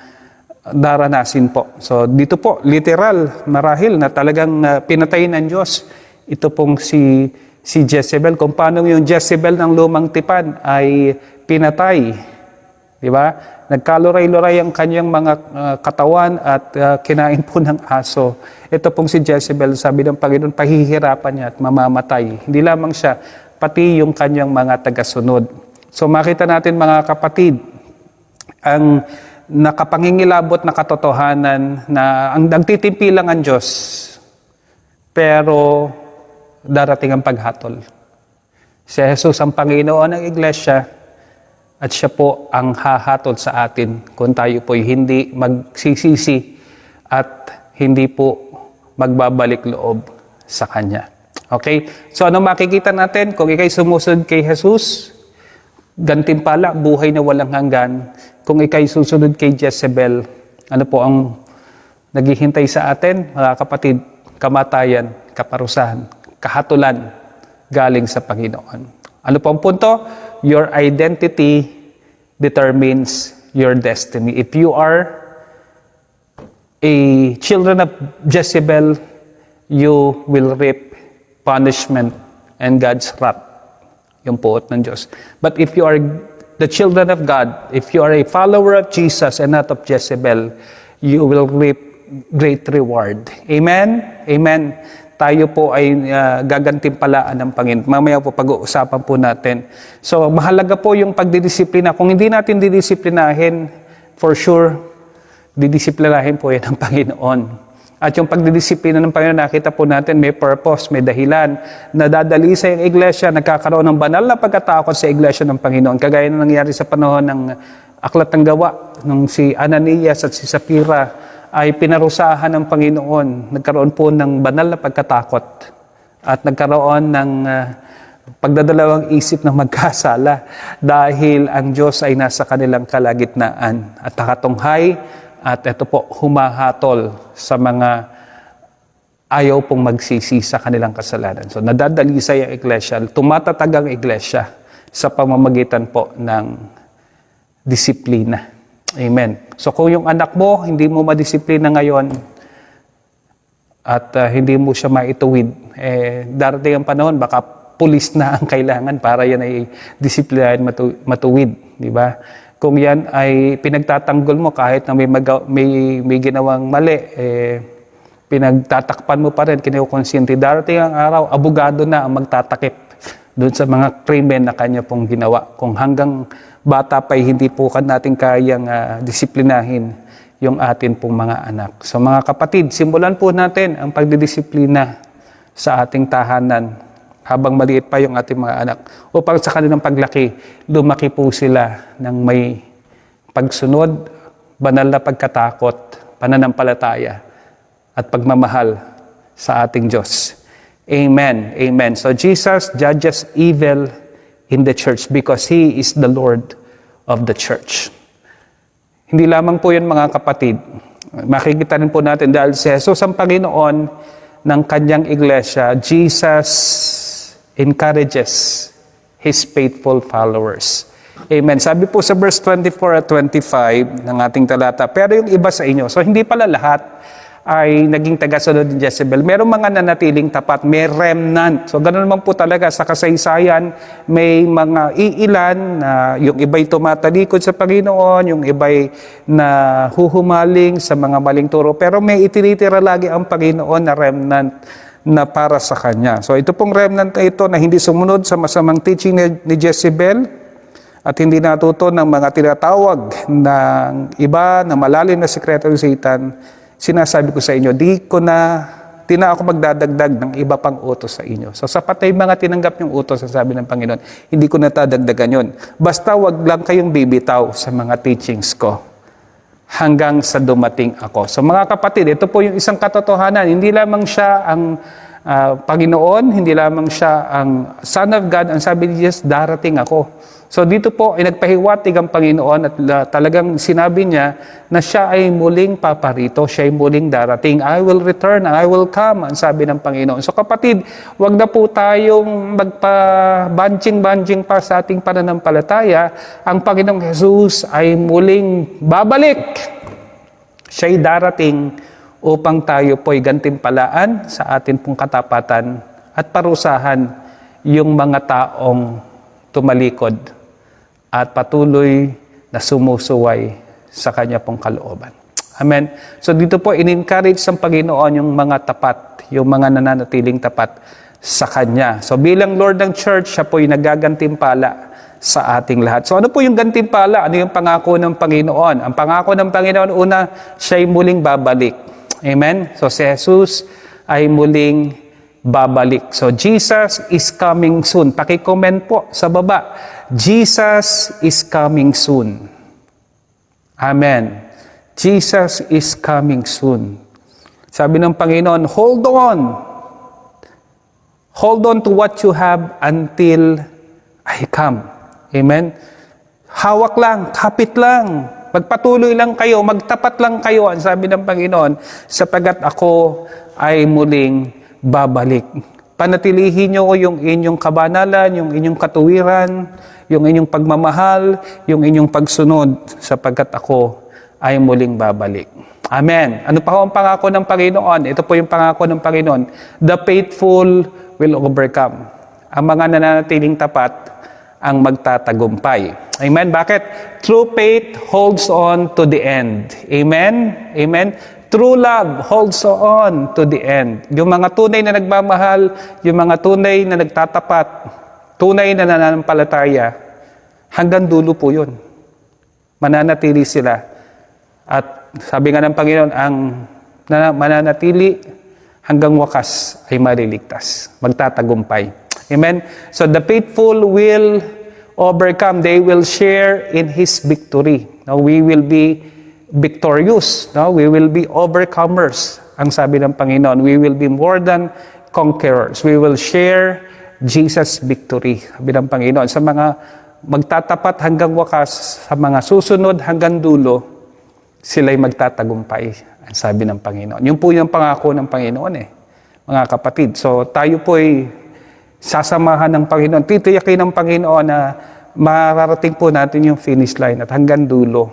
daranasin po. So, dito po, literal, marahil na talagang pinatay ng Diyos. Ito pong si Jezebel, kung paano yung Jezebel ng lumang tipan ay pinatay. Di ba? Nagkaluray-luray ang kanyang mga katawan at kinain po ng aso. Ito pong si Jezebel, sabi ng Panginoon, pahihirapan niya at mamamatay. Hindi lamang siya, pati yung kanyang mga tagasunod. So makita natin mga kapatid, ang nakapangingilabot na katotohanan na ang nagtitimpi lang ang Diyos, pero darating ang paghatol. Si Jesus ang Panginoon ng Iglesia at siya po ang hahatol sa atin kung tayo po'y hindi magsisisi at hindi po magbabalik loob sa Kanya. Okay? So ano makikita natin? Kung ikay sumusunod kay Jesus, gantimpala, buhay na walang hanggan. Kung ikay susunod kay Jezebel, ano po ang naghihintay sa atin? Mga kapatid, kamatayan, kaparusahan, kahatulan galing sa Panginoon. Ano po ang punto? Your identity determines your destiny. If you are a children of Jezebel, you will reap punishment and God's wrath. Yung puot ng Diyos. But if you are the children of God, if you are a follower of Jesus and not of Jezebel, you will reap great reward. Amen? Amen. Tayo po ay gagantimpalaan ng Panginoon. Mamaya po pag-uusapan po natin. So, mahalaga po yung pagdidisiplina. Kung hindi natin didisiplinahin, for sure, didisiplinahin po yan ng Panginoon. At yung pagdidisiplina ng Panginoon, nakita po natin may purpose, may dahilan. Nadadali sa yung iglesia, nagkakaroon ng banal na pagkatakot sa iglesia ng Panginoon. Kagaya na nangyari sa panahon ng Aklat ng Gawa, nung si Ananias at si Sapphira ay pinarusahan ng Panginoon. Nagkaroon po ng banal na pagkatakot at nagkaroon ng pagdadalawang isip na magkasala dahil ang Diyos ay nasa kanilang kalagitnaan at nakatunghay at ito po humahatol sa mga ayaw pong magsisi sa kanilang kasalanan. So nadadalisay ang iglesia, tumatatag ang iglesia sa pamamagitan po ng disiplina. Amen. So kung yung anak mo, hindi mo madisiplina ngayon at hindi mo siya maituwid, darating ang panahon, baka pulis na ang kailangan para yan ay disiplinahin matuwid. Di ba? Kung yan ay pinagtatanggol mo kahit na may ginawang mali, pinagtatakpan mo pa rin, kinukonsinti. Darating ang araw, abogado na ang magtatakip doon sa mga krimen na kanya pong ginawa. Kung hanggang bata pa'y hindi po natin kayang disiplinahin yung atin pong mga anak. So mga kapatid, simulan po natin ang pagdidisiplina sa ating tahanan habang maliit pa yung ating mga anak upang sa kanilang paglaki, lumaki po sila ng may pagsunod, banal na pagkatakot pananampalataya at pagmamahal sa ating Diyos. Amen. Amen. So Jesus judges evil in the church because He is the Lord of the church. Hindi lamang po yun mga kapatid. Makikita rin po natin dahil si Jesus ang Panginoon ng kanyang iglesia, Jesus encourages His faithful followers. Amen. Sabi po sa verse 24 at 25 ng ating talata, pero yung iba sa inyo, so hindi pala lahat ay naging tagasunod ni Jezebel. Merong mga nanatiling tapat, may remnant. So ganoon naman po talaga sa kasaysayan, may mga iilan na yung iba'y tumatalikod sa Panginoon, yung iba'y na huhumaling sa mga maling turo. Pero may itinitira lagi ang Panginoon na remnant na para sa Kanya. So ito pong remnant na ito na hindi sumunod sa masamang teaching ni Jezebel at hindi natuto ng mga tinatawag ng iba na malalim na sekreto ng Satan, sinasabi ko sa inyo, di na ako magdadagdag ng iba pang utos sa inyo. So sapat na yung mga tinanggap yung utos, sabi ng Panginoon, hindi ko natadagdagan yun. Basta wag lang kayong bibitaw sa mga teachings ko hanggang sa dumating ako. So mga kapatid, ito po yung isang katotohanan. Hindi lamang siya ang Panginoon, hindi lamang siya ang Son of God. Ang sabi ni Jesus, darating ako. So dito po ay nagpahiwatig ang Panginoon at talagang sinabi niya na siya ay muling paparito, siya ay muling darating. I will return, I will come, ang sabi ng Panginoon. So kapatid, wag na po tayong magpa-banjing-banjing pa sa ating pananampalataya. Ang Panginoong Jesus ay muling babalik. Siya ay darating upang tayo po'y gantimpalaan sa atin pong katapatan at parusahan yung mga taong tumalikod at patuloy na sumusuway sa Kanya pong kalooban. Amen. So dito po, in-encourage ng Panginoon yung mga tapat, yung mga nananatiling tapat sa Kanya. So bilang Lord ng Church, siya po yung nagagantimpala sa ating lahat. So ano po yung gantimpala? Ano yung pangako ng Panginoon? Ang pangako ng Panginoon, una, siya'y muling babalik. Amen? So si Jesus ay muling babalik. So Jesus is coming soon. Paki-comment po sa baba. Jesus is coming soon. Amen. Jesus is coming soon. Sabi ng Panginoon, hold on. Hold on to what you have until I come. Amen. Hawak lang, kapit lang. Magpatuloy lang kayo, magtapat lang kayo, ang sabi ng Panginoon, sapagat ako ay muling babalik. Panatilihin nyo yung inyong kabanalan, yung inyong katuwiran, yung inyong pagmamahal, yung inyong pagsunod, sapagkat ako ay muling babalik. Amen. Ano pa ang pangako ng Panginoon? Ito po yung pangako ng Panginoon. The faithful will overcome. Ang mga nananatiling tapat ang magtatagumpay. Amen? Bakit? True faith holds on to the end. Amen? Amen? True love holds on to the end. Yung mga tunay na nagmamahal, yung mga tunay na nagtatapat, tunay na nananampalataya, hanggang dulo po yun. Mananatili sila. At sabi nga ng Panginoon, ang mananatili hanggang wakas ay maliligtas. Magtatagumpay. Amen? So the faithful will overcome. They will share in His victory. Now, we will be victorious. No? We will be overcomers. Ang sabi ng Panginoon, we will be more than conquerors. We will share Jesus' victory. Sabi ng Panginoon, sa mga magtatapat hanggang wakas, sa mga susunod hanggang dulo, sila'y magtatagumpay. Ang sabi ng Panginoon. Yun po yung pangako ng Panginoon mga kapatid. So tayo po ay sasamahan ng Panginoon. Titiyakin ng Panginoon na mararating po natin yung finish line at hanggang dulo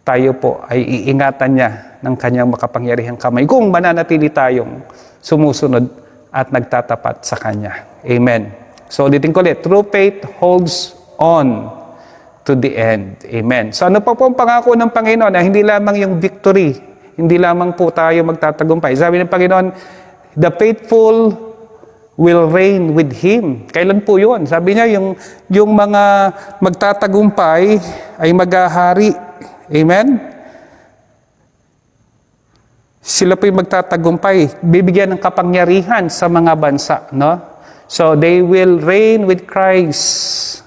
tayo po ay iingatan niya ng kanyang makapangyarihang kamay kung mananatili tayong sumusunod at nagtatapat sa Kanya. Amen. So ulitin ko ulit, true faith holds on to the end. Amen. So ano pa po ang pangako ng Panginoon na hindi lamang yung victory, hindi lamang po tayo magtatagumpay. Sabi ng Panginoon, the faithful will reign with Him. Kailan po yun? Sabi niya, yung mga magtatagumpay ay maghahari. Amen? Sila po yung magtatagumpay. Bibigyan ng kapangyarihan sa mga bansa. No? So, they will reign with Christ.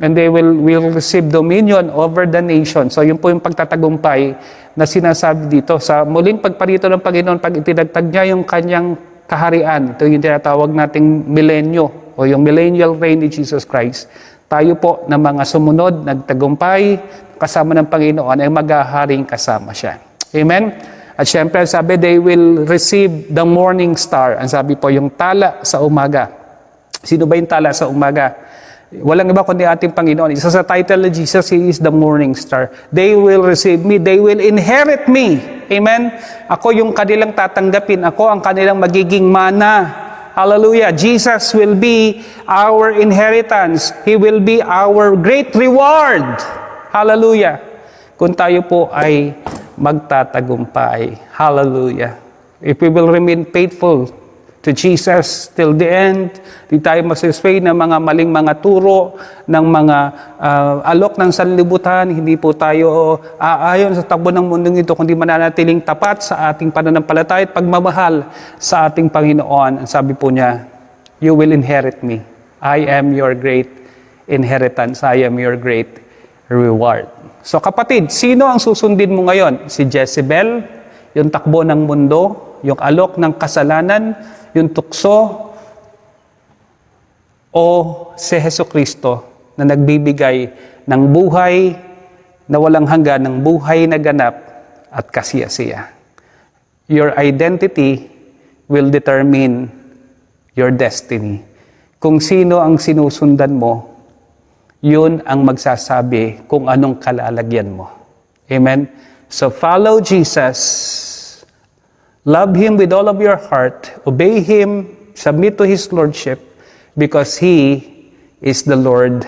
And they will receive dominion over the nation. So yun po yung pagtatagumpay na sinasabi dito. Sa muling pagparito ng Panginoon, pag itinagtag niya yung kanyang kaharian, ito yung tinatawag nating milenyo o yung millennial reign ni Jesus Christ. Tayo po na mga sumunod, nagtagumpay, kasama ng Panginoon ay maghaharing kasama siya. Amen? At syempre, sabi, they will receive the morning star. Ang sabi po, yung tala sa umaga. Sino ba yung tala sa umaga? Walang iba kundi ating Panginoon. Isa sa title ni Jesus, He is the morning star. They will receive me. They will inherit me. Amen? Ako yung kanilang tatanggapin. Ako ang kanilang magiging mana. Hallelujah. Jesus will be our inheritance. He will be our great reward. Hallelujah. Kung tayo po ay magtatagumpay. Hallelujah. If we will remain faithful to Jesus till the end, di tayo masisway ng mga maling mga turo, ng mga alok ng sanlibutan, hindi po tayo aayon sa takbo ng mundong ito, kundi mananatiling tapat sa ating pananampalataya at pagmamahal sa ating Panginoon. Ang sabi po niya, you will inherit me. I am your great inheritance. I am your great reward. So kapatid, sino ang susundin mo ngayon? Si Jezebel, yung takbo ng mundo, yung alok ng kasalanan, yung tukso, o si Jesucristo na nagbibigay ng buhay na walang hanggan, ng buhay na ganap at kasiyasiya. Your identity will determine your destiny. Kung sino ang sinusundan mo, yun ang magsasabi kung anong kalalagyan mo. Amen? So follow Jesus. Love Him with all of your heart. Obey Him. Submit to His Lordship because He is the Lord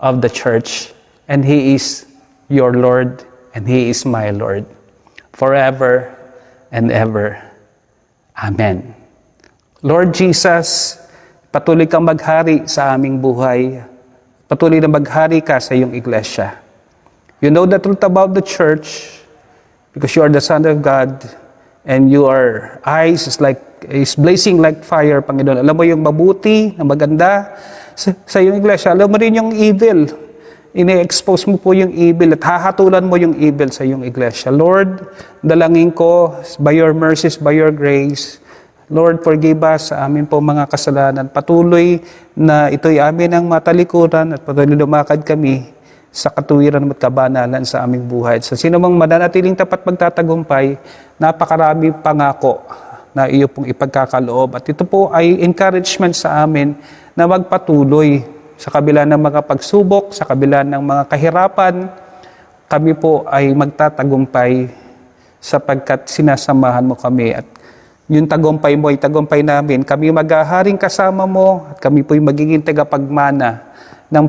of the church and He is your Lord and He is my Lord forever and ever. Amen. Lord Jesus, patuloy kang maghari sa aming buhay. Patuloy na maghari ka sa iyong iglesia. You know the truth about the church because you are the Son of God. And your eyes is blazing like fire, Panginoon. Alam mo yung mabuti, na maganda sa iyong iglesia. Alam mo rin yung evil. Ine-expose mo po yung evil at hahatulan mo yung evil sa iyong iglesia. Lord, dalangin ko by your mercies, by your grace. Lord, forgive us sa amin po mga kasalanan. Patuloy na ito'y amin ang matalikuran at patuloy lumakad kami sa katuwiran at kabanalan sa aming buhay. Sa sino mang mananatiling tapat magtatagumpay, napakarami pangako na iyo pong ipagkakaloob. At ito po ay encouragement sa amin na magpatuloy sa kabila ng mga pagsubok, sa kabila ng mga kahirapan, kami po ay magtatagumpay sapagkat sinasamahan mo kami. At yung tagumpay mo ay tagumpay namin. Kami maghaharing kasama mo at kami po ay magiging tagapagmana ng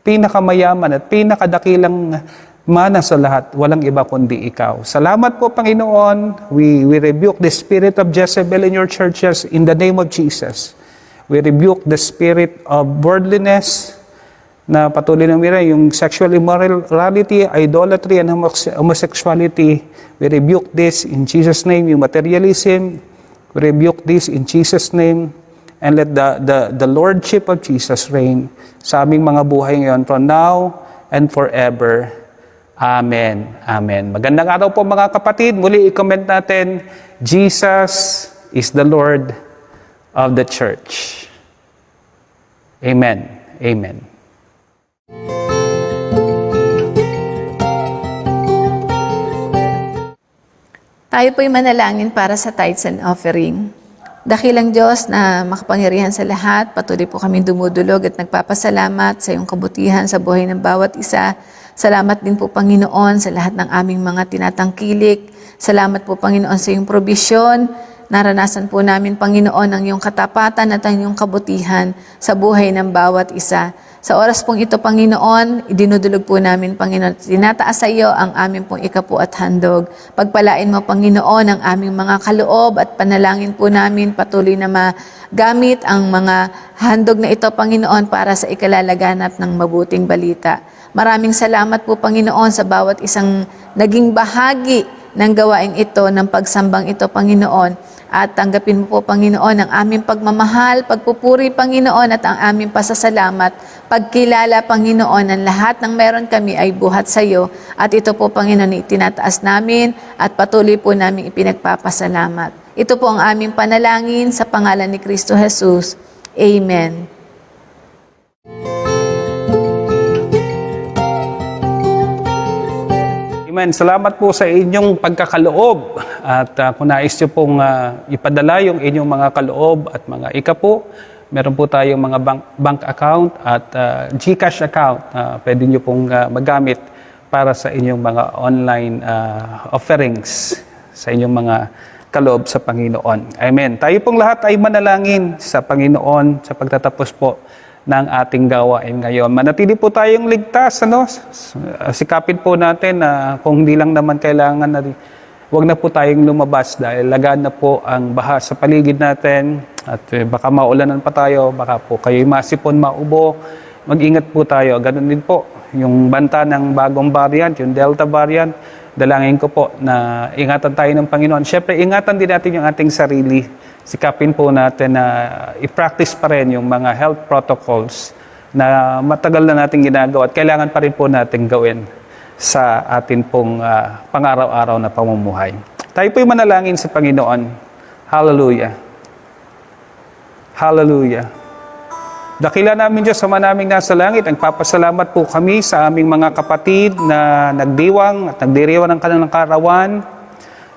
pinakamayaman at pinakadakilang mana sa lahat, walang iba kundi ikaw. Salamat po, Panginoon. We rebuke the spirit of Jezebel in your churches in the name of Jesus. We rebuke the spirit of worldliness na patuloy na yung sexual immorality, idolatry, and homosexuality. We rebuke this in Jesus' name. Yung materialism, we rebuke this in Jesus' name. And let the Lordship of Jesus reign sa aming mga buhay ngayon from now and forever. Amen. Amen. Magandang araw po mga kapatid. Muli i-comment natin, Jesus is the Lord of the church. Amen. Amen. Tayo po'y manalangin para sa tithes and offering. Dakilang Diyos na makapangyarihan sa lahat, patuloy po kami dumudulog at nagpapasalamat sa iyong kabutihan sa buhay ng bawat isa. Salamat din po, Panginoon, sa lahat ng aming mga tinatangkilik. Salamat po, Panginoon, sa iyong probisyon. Naranasan po namin, Panginoon, ang iyong katapatan at ang iyong kabutihan sa buhay ng bawat isa. Sa oras pong ito, Panginoon, idinudulog po namin, Panginoon, tinataas sa iyo ang aming pong ikapu at handog. Pagpalain mo, Panginoon, ang aming mga kaloob at panalangin po namin patuloy na magamit ang mga handog na ito, Panginoon, para sa ikalalaganap ng mabuting balita. Maraming salamat po, Panginoon, sa bawat isang naging bahagi ng gawaing ito, ng pagsambang ito, Panginoon. At tanggapin mo po, Panginoon, ang aming pagmamahal, pagpupuri, Panginoon, at ang aming pasasalamat. Pagkilala, Panginoon, ang lahat ng meron kami ay buhat sa iyo. At ito po, Panginoon, itinataas namin at patuloy po namin ipinagpapasalamat. Ito po ang aming panalangin sa pangalan ni Kristo Jesus. Amen. Amen. Salamat po sa inyong pagkakaloob at kung nais nyo pong ipadala yung inyong mga kaloob at mga ikapo, meron po tayong mga bank account at GCash account. Pwede nyo pong magamit para sa inyong mga online offerings sa inyong mga kaloob sa Panginoon. Amen. Tayo pong lahat ay manalangin sa Panginoon sa pagtatapos po ng ating gawain ngayon. Manatili po tayong ligtas, ano? Sikapin po natin na kung hindi lang naman kailangan na huwag na po tayong lumabas dahil lagan na po ang baha sa paligid natin at baka maulanan pa tayo, baka po kayo'y masipon, maubo. Mag-ingat po tayo. Ganun din po yung banta ng bagong variant, yung Delta variant. Dalangin ko po na ingatan tayo ng Panginoon. Siyempre, ingatan din natin yung ating sarili. Sikapin po natin na i-practice pa rin yung mga health protocols na matagal na natin ginagawa at kailangan pa rin po natin gawin sa atin pong pang-araw-araw na pamumuhay. Tayo po'y manalangin sa Panginoon. Hallelujah. Hallelujah. Dakila namin Diyos, sama namin nasa langit, nagpapasalamat po kami sa aming mga kapatid na nagdiwang at nagdiriwang ng kanilang karawan.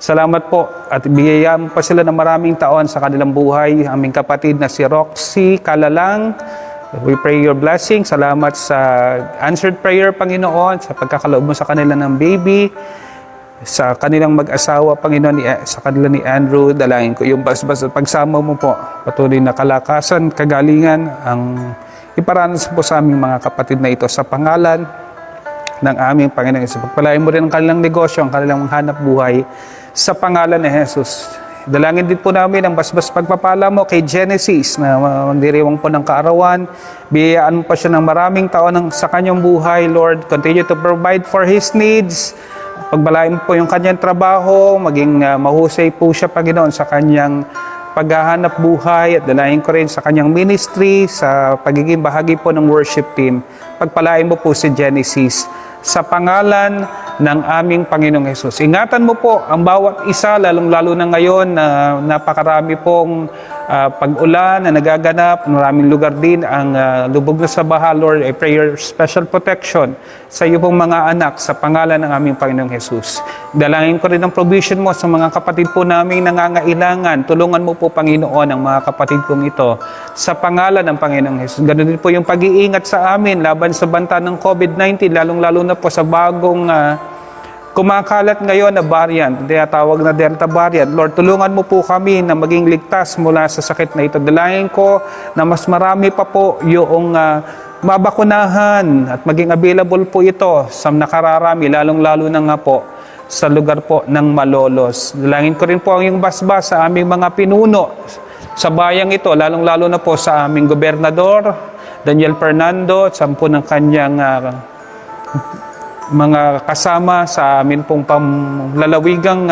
Salamat po at biyayaan pa sila ng maraming taon sa kanilang buhay. Aming kapatid na si Roxy Kalalang, we pray your blessing. Salamat sa answered prayer, Panginoon, sa pagkakaloob mo sa kanila ng baby, sa kanilang mag-asawa, Panginoon, sa kanila ni Andrew. Dalangin ko yung basbas at pagsama mo po. Patuloy na kalakasan, kagalingan, ang iparanas po sa aming mga kapatid na ito sa pangalan ng aming Panginoon. Sa pagpalain mo rin ang kanilang negosyo, ang kanilang hanap buhay, sa pangalan ni Jesus. Dalangin din po namin ang basbas pagpapala mo kay Genesis na magdiriwang po ng kaarawan. Biyayaan mo pa siya ng maraming taon sa kanyang buhay, Lord. Continue to provide for his needs. Pagbalain mo po yung kanyang trabaho, maging mahusay po siya, Panginoon, sa kanyang paghahanap buhay at dalangin ko rin sa kanyang ministry, sa pagiging bahagi po ng worship team. Pagpalain mo po si Genesis sa pangalan ng aming Panginoong Hesus. Ingatan mo po ang bawat isa, lalong-lalo na ngayon na napakarami pong pag-ulan na nagaganap. Maraming lugar din ang lubog na sa baha, Lord. I pray your special protection sa iyo pong mga anak sa pangalan ng aming Panginoong Hesus. Dalangin ko rin ang provision mo sa mga kapatid po namin nangangailangan. Tulungan mo po, Panginoon, ang mga kapatid kong ito sa pangalan ng Panginoong Hesus. Ganun din po yung pag-iingat sa amin laban sa banta ng COVID-19, lalong-lalo na po sa bagong kumakalat ngayon na variant, tinatawag na Delta variant. Lord, tulungan mo po kami na maging ligtas mula sa sakit na ito. Dalangin ko na mas marami pa po yung mabakunahan at maging available po ito sa nakararami, lalong-lalo na nga po sa lugar po ng Malolos. Dalangin ko rin po ang iyong basbas sa aming mga pinuno sa bayang ito, lalong-lalo na po sa aming gobernador, Daniel Fernando, at sampu ng kanyang mga kasama sa amin pong lalawigang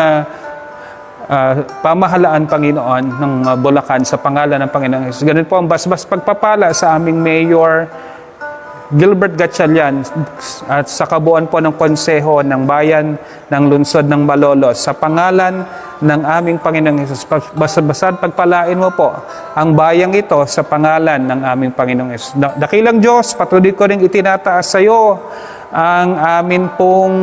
pamahalaan, Panginoon, ng Bulacan sa pangalan ng Panginoon Jesus. Ganun po ang basbas pagpapala sa aming Mayor Gilbert Gatchalian at sa kabuuan po ng konseho ng bayan ng lungsod ng Malolos sa pangalan ng aming Panginoong Jesus. Basta-basta pagpalain mo po ang bayang ito sa pangalan ng aming Panginoong Jesus. Dakilang Diyos, patuloy ko rin itinataas sa iyo ang amin pong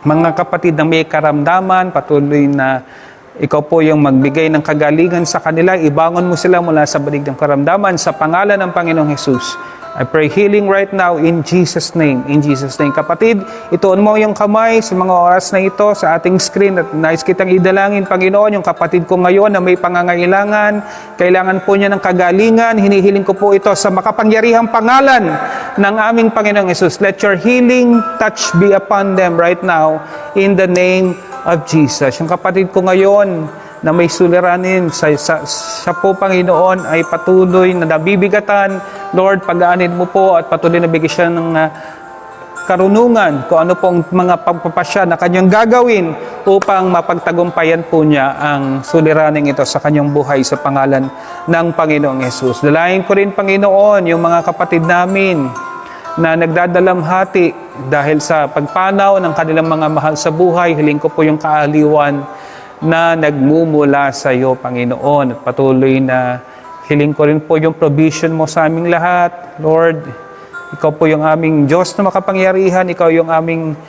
mga kapatid na may karamdaman. Patuloy na ikaw po yung magbigay ng kagalingan sa kanila. Ibangon mo sila mula sa balig ng karamdaman sa pangalan ng Panginoong Jesus. I pray healing right now in Jesus' name. In Jesus' name. Kapatid, ituon mo yung kamay sa mga oras na ito sa ating screen at nais kitang idalangin, Panginoon, yung kapatid ko ngayon na may pangangailangan. Kailangan po niya ng kagalingan. Hinihiling ko po ito sa makapangyarihang pangalan ng aming Panginoong Jesus. Let your healing touch be upon them right now in the name of Jesus. Yung kapatid ko ngayon na may suliranin sa po, Panginoon, ay patuloy na nabibigatan. Lord, pagaanin mo po at patuloy na bigyan siya ng karunungan, kung ano pong mga pagpapasya na kanyang gagawin upang mapagtagumpayan po niya ang suliraning ito sa kanyang buhay sa pangalan ng Panginoong Hesus. Dalayan ko rin, Panginoon, yung mga kapatid namin na nagdadalamhati dahil sa pagpanaw ng kanilang mga mahal sa buhay. Hiling ko po yung kaaliwan na nagmumula sa iyo, Panginoon. At patuloy na hiling ko rin po yung provision mo sa aming lahat. Lord, ikaw po yung aming Diyos na makapangyarihan. Ikaw yung aming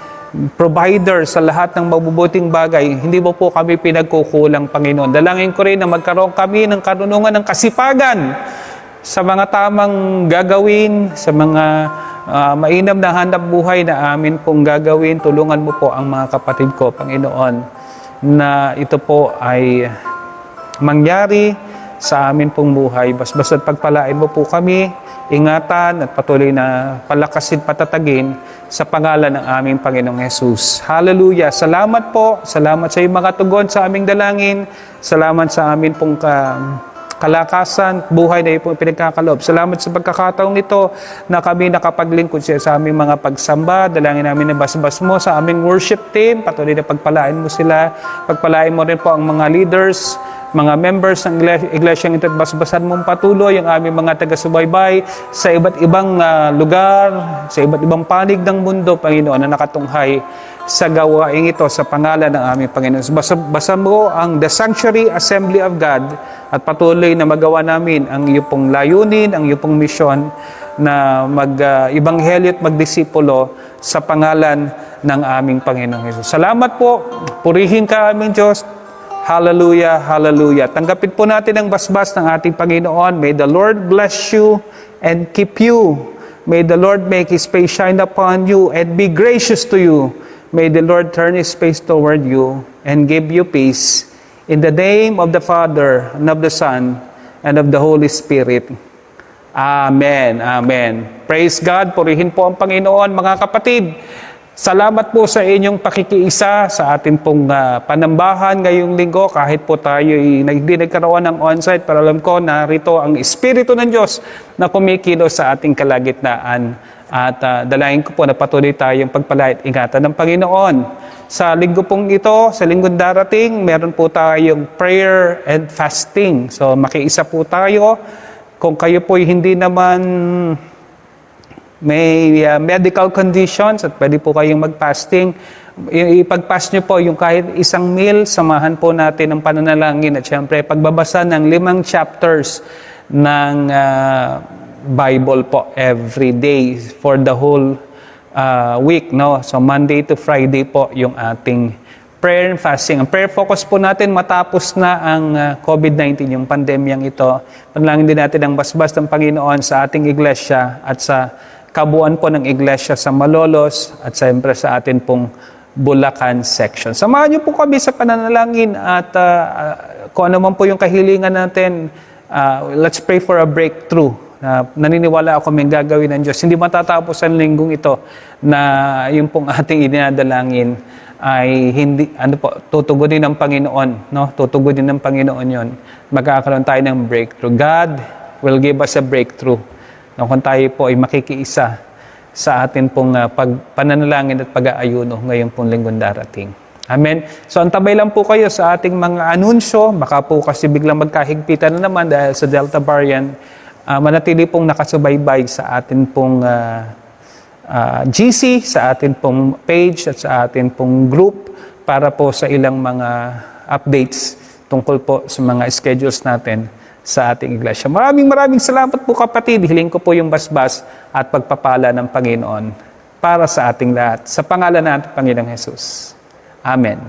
provider sa lahat ng mabubuting bagay. Hindi mo po kami pinagkukulang, Panginoon. Dalangin ko rin na magkaroon kami ng karunungan ng kasipagan sa mga tamang gagawin, sa mga mainam na hanap buhay na amin pong gagawin. Tulungan mo po ang mga kapatid ko, Panginoon, na ito po ay mangyari sa amin pong buhay. Basta't pagpalain mo po kami, ingatan at patuloy na palakasin, patatagin sa pangalan ng aming Panginoong Hesus. Hallelujah! Salamat po. Salamat sa iyong mga tugon sa aming dalangin. Salamat sa amin pong kalakasan, buhay na iyong pinagkakaloob. Salamat sa pagkakataong ito na kami nakapaglingkod sa aming mga pagsamba. Dalangin namin na basbas mo sa aming worship team. Patuloy na pagpalain mo sila. Pagpalain mo rin po ang mga leaders, mga members ng iglesyang ito, at basbasan mong patuloy ang aming mga taga-subaybay sa iba't ibang lugar, sa iba't ibang panig ng mundo, Panginoon, na nakatunghay sa gawaing ito sa pangalan ng aming Panginoon. Basa mo ang The Sanctuary Assembly of God at patuloy na magawa namin ang iyong pong layunin, ang iyong pong misyon na mag-ibanghelyo at magdisipulo sa pangalan ng aming Panginoong Hesus. Salamat po. Purihin ka aming Diyos. Hallelujah, hallelujah. Tanggapin po natin ang basbas ng ating Panginoon. May the Lord bless you and keep you. May the Lord make His face shine upon you and be gracious to you. May the Lord turn His face toward you and give you peace. In the name of the Father, and of the Son, and of the Holy Spirit. Amen. Amen. Praise God. Purihin po ang Panginoon, mga kapatid. Salamat po sa inyong pakikiisa sa ating pong panambahan ngayong linggo. Kahit po tayo hindi nagkaroon ng on-site, pero alam ko narito ang Espiritu ng Diyos na kumikilos sa ating kalagitnaan. At dalangin ko po na patuloy tayong pagpalait ingatan ng Panginoon. Sa linggo pong ito, sa linggong darating, meron po tayong prayer and fasting. So makiisa po tayo. Kung kayo po hindi naman may medical conditions at pwede po kayong mag-fasting, ipag-fast nyo po yung kahit isang meal, samahan po natin ang pananalangin at syempre pagbabasa ng 5 chapters ng Bible po every day for the whole week, no? So Monday to Friday po yung ating prayer and fasting. Ang prayer focus po natin matapos na ang COVID-19, yung pandemyang ito. Panalangin din natin ang basbas ng Panginoon sa ating iglesia at sa kabuuan po ng iglesia sa Malolos at siyempre sa atin pong Bulacan section. Samahan niyo po kami sa pananalangin at kung ano man po yung kahilingan natin, let's pray for a breakthrough. Naniniwala ako may gagawin ng Diyos. Hindi matatapos ang linggong ito na yung pong ating idinadalangin ay hindi, tutugunin ng Panginoon, no? Tutugunin ng Panginoon yon. Magkakaroon tayo ng breakthrough. God will give us a breakthrough. No, kung tayo po ay makikiisa sa atin pong pananalangin at pag-aayuno ngayong pong linggong darating. Amen. So antabay lang po kayo sa ating mga anunsyo. Baka po kasi biglang magkahigpitan na naman dahil sa Delta variant. Manatili pong nakasubaybay sa atin pong GC, sa atin pong page at sa atin pong group para po sa ilang mga updates tungkol po sa mga schedules natin sa ating iglesia. Maraming salamat po kapatid. Hiling ko po yung basbas at pagpapala ng Panginoon para sa ating lahat. Sa pangalan ng ating Panginoong Hesus. Amen.